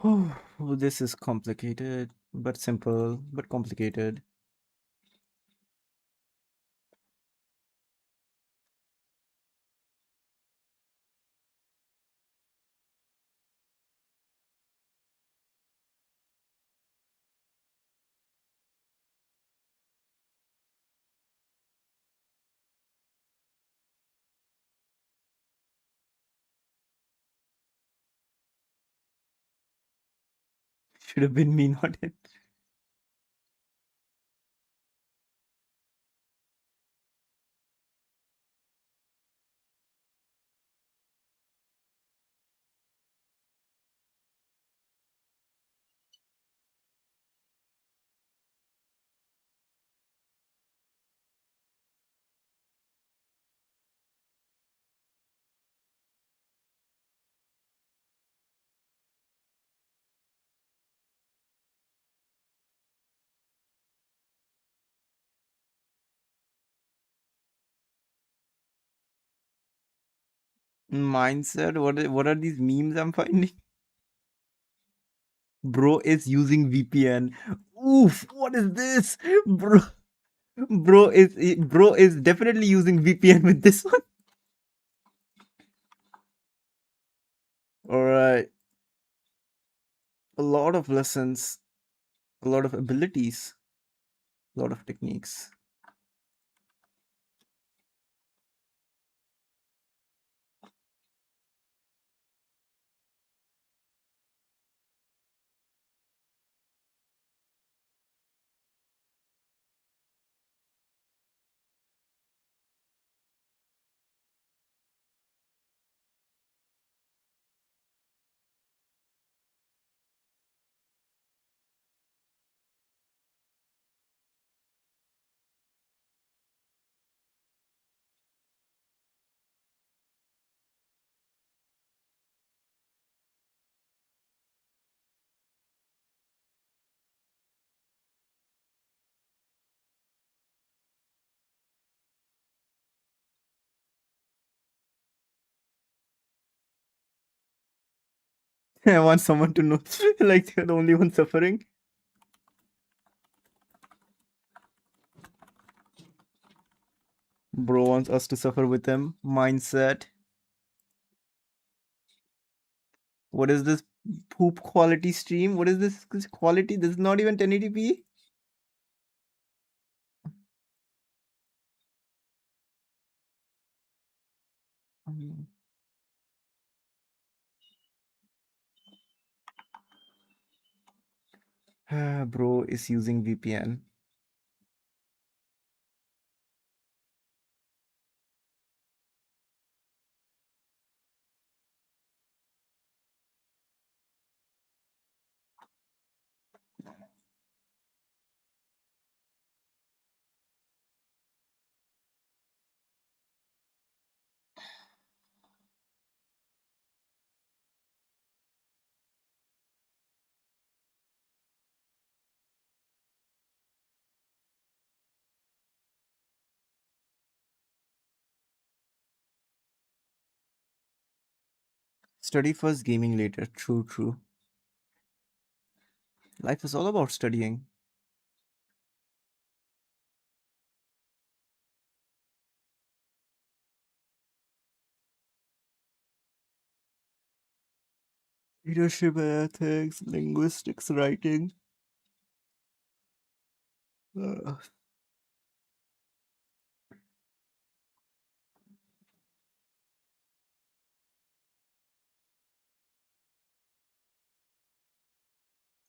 Oh, this is complicated, but simple, but complicated. Should have been me, not it. Mindset. What are these memes I'm finding? Bro is using VPN. Oof! What is this, bro? Bro is definitely using VPN with this one. All right, a lot of lessons, a lot of abilities, a lot of techniques. I want someone to know, like they're the only one suffering. Bro wants us to suffer with him. Mindset. What is this poop quality stream? What is this quality? This is not even 1080p. Mm. Bro is using VPN. Study first, gaming later. True, true. Life is all about studying. Leadership, ethics, linguistics, writing. Uh,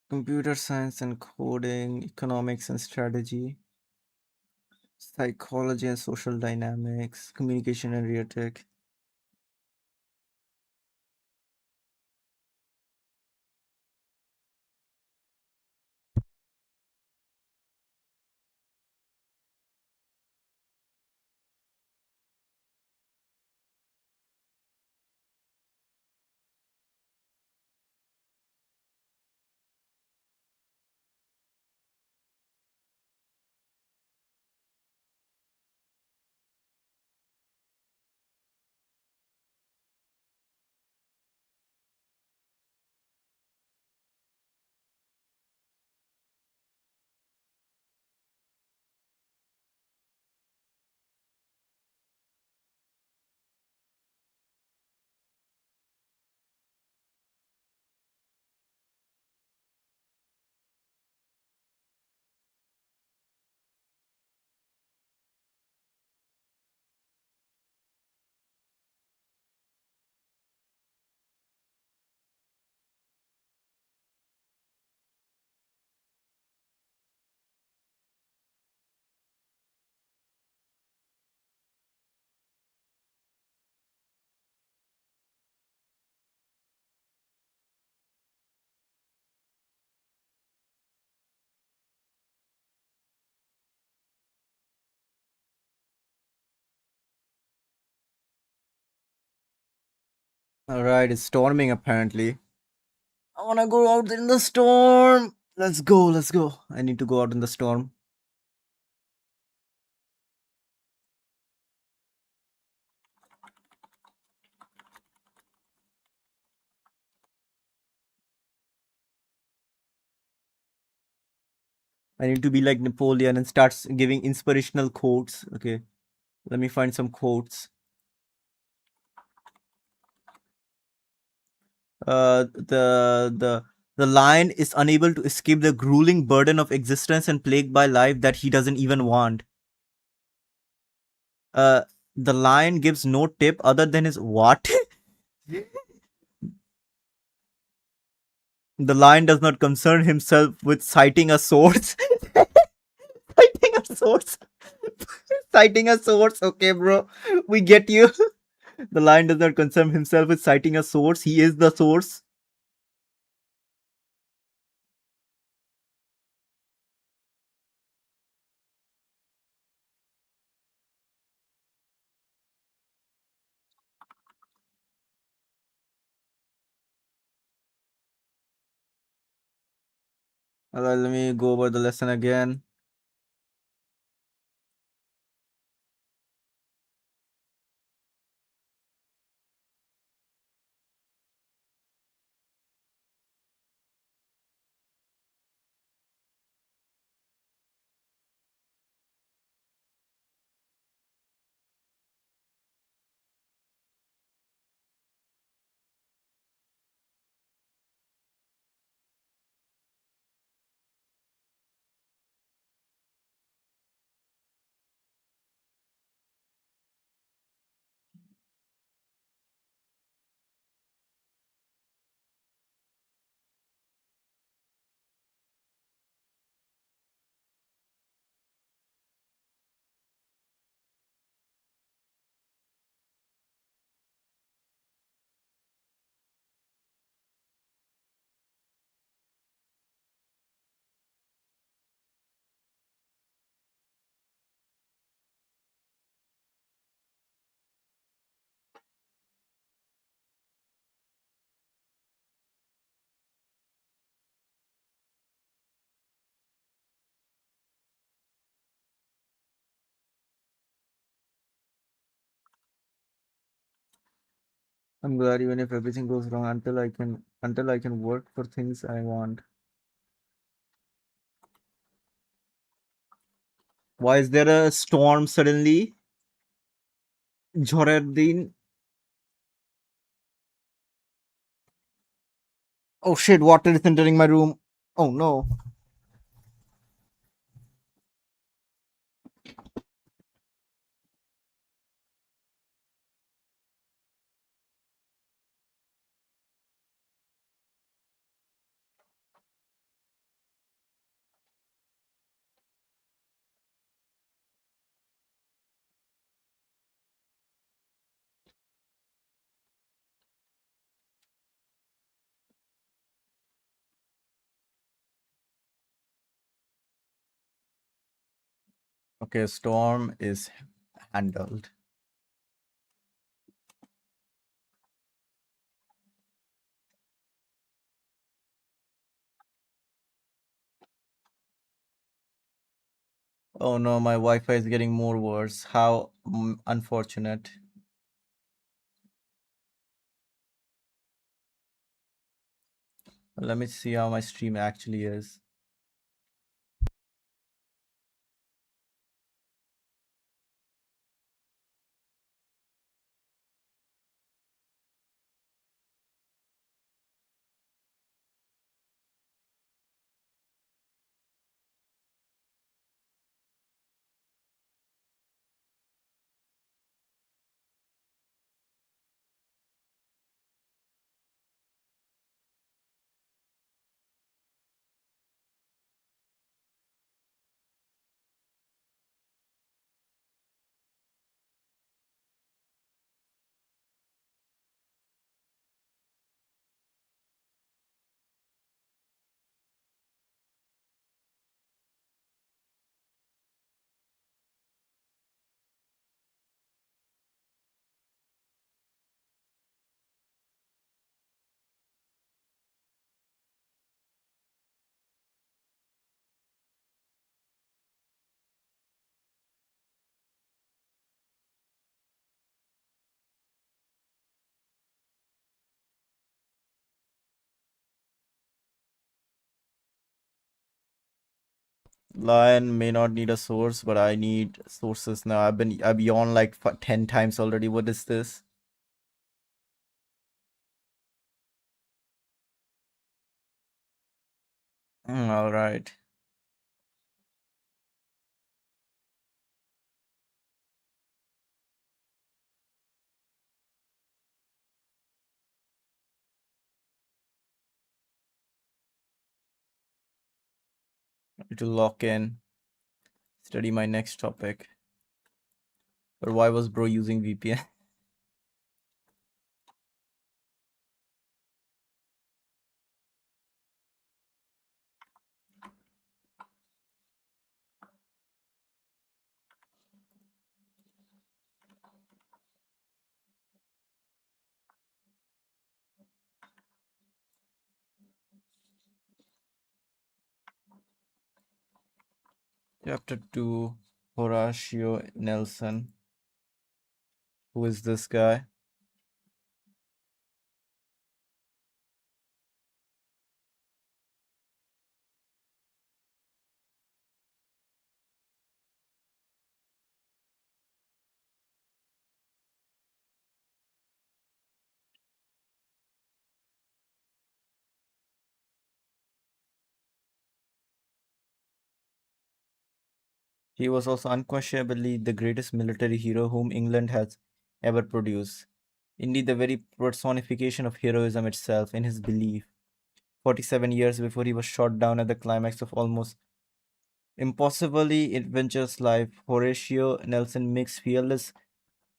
Computer science and coding, economics and strategy, psychology and social dynamics, communication and rhetoric. Alright, it's storming apparently. I wanna go out in the storm. Let's go, let's go. I need to go out in the storm. I need to be like Napoleon and start giving inspirational quotes. Okay, let me find some quotes. The lion is unable to escape the grueling burden of existence and plagued by life that he doesn't even want. Uh, the lion gives no tip other than his what? The lion does not concern himself with citing a source. Citing a source. Citing a source. Okay, bro. We get you. The lion does not concern himself with citing a source. He is the source. Let me go over the lesson again. I'm glad even if everything goes wrong until I can work for things I want. Why is there a storm suddenly? ঝড়ের দিন. Oh shit, water is entering my room. Oh no. Okay, storm is handled. Oh no, my Wi-Fi is getting more worse. How unfortunate. Let me see how my stream actually is. Lion may not need a source, but I need sources now. I've yawned like 10 times already. What is this? All right. To lock in, study my next topic. But why was bro using VPN? Chapter 2, Horatio Nelson. Who is this guy? He was also unquestionably the greatest military hero whom England has ever produced. Indeed, the very personification of heroism itself in his belief. 47 years before he was shot down at the climax of almost impossibly adventurous life, Horatio Nelson mixed fearless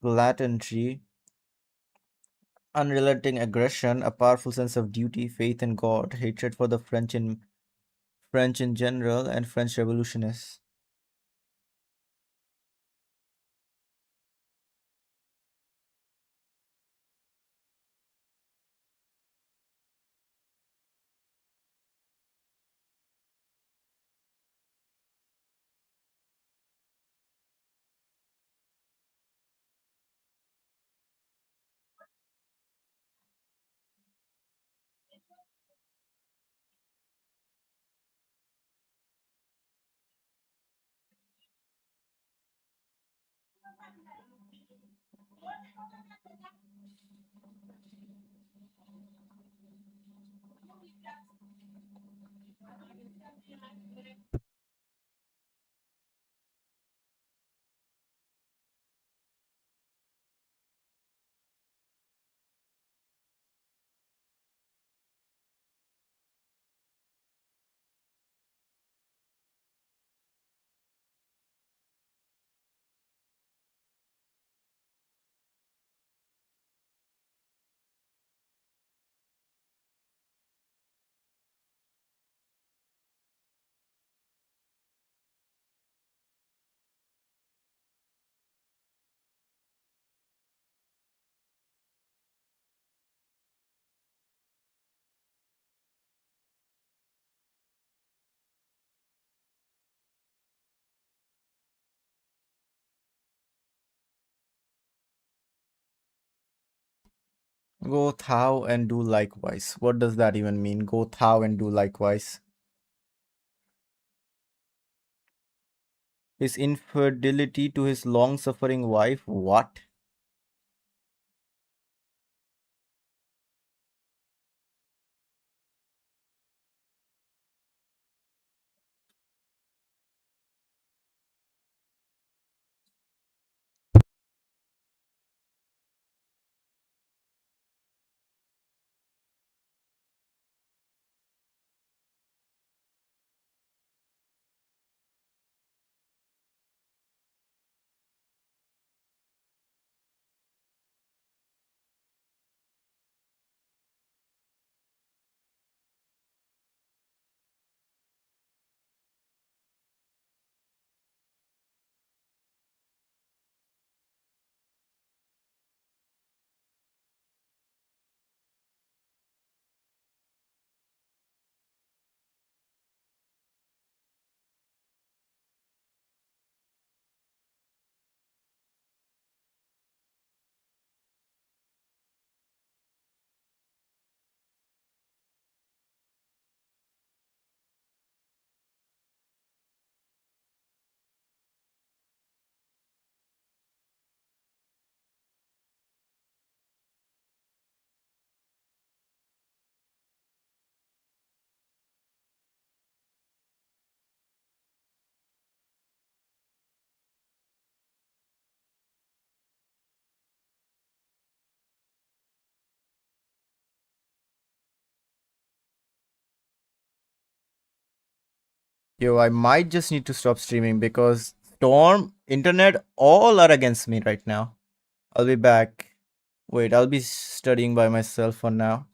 gallantry, unrelenting aggression, a powerful sense of duty, faith in God, hatred for the French in general, and French revolutionists. Go thou and do likewise. What does that even mean? Go thou and do likewise. His infidelity to his long suffering wife? What? Yo, I might just need to stop streaming because Storm, internet, all are against me right now. I'll be back. Wait, I'll be studying by myself for now.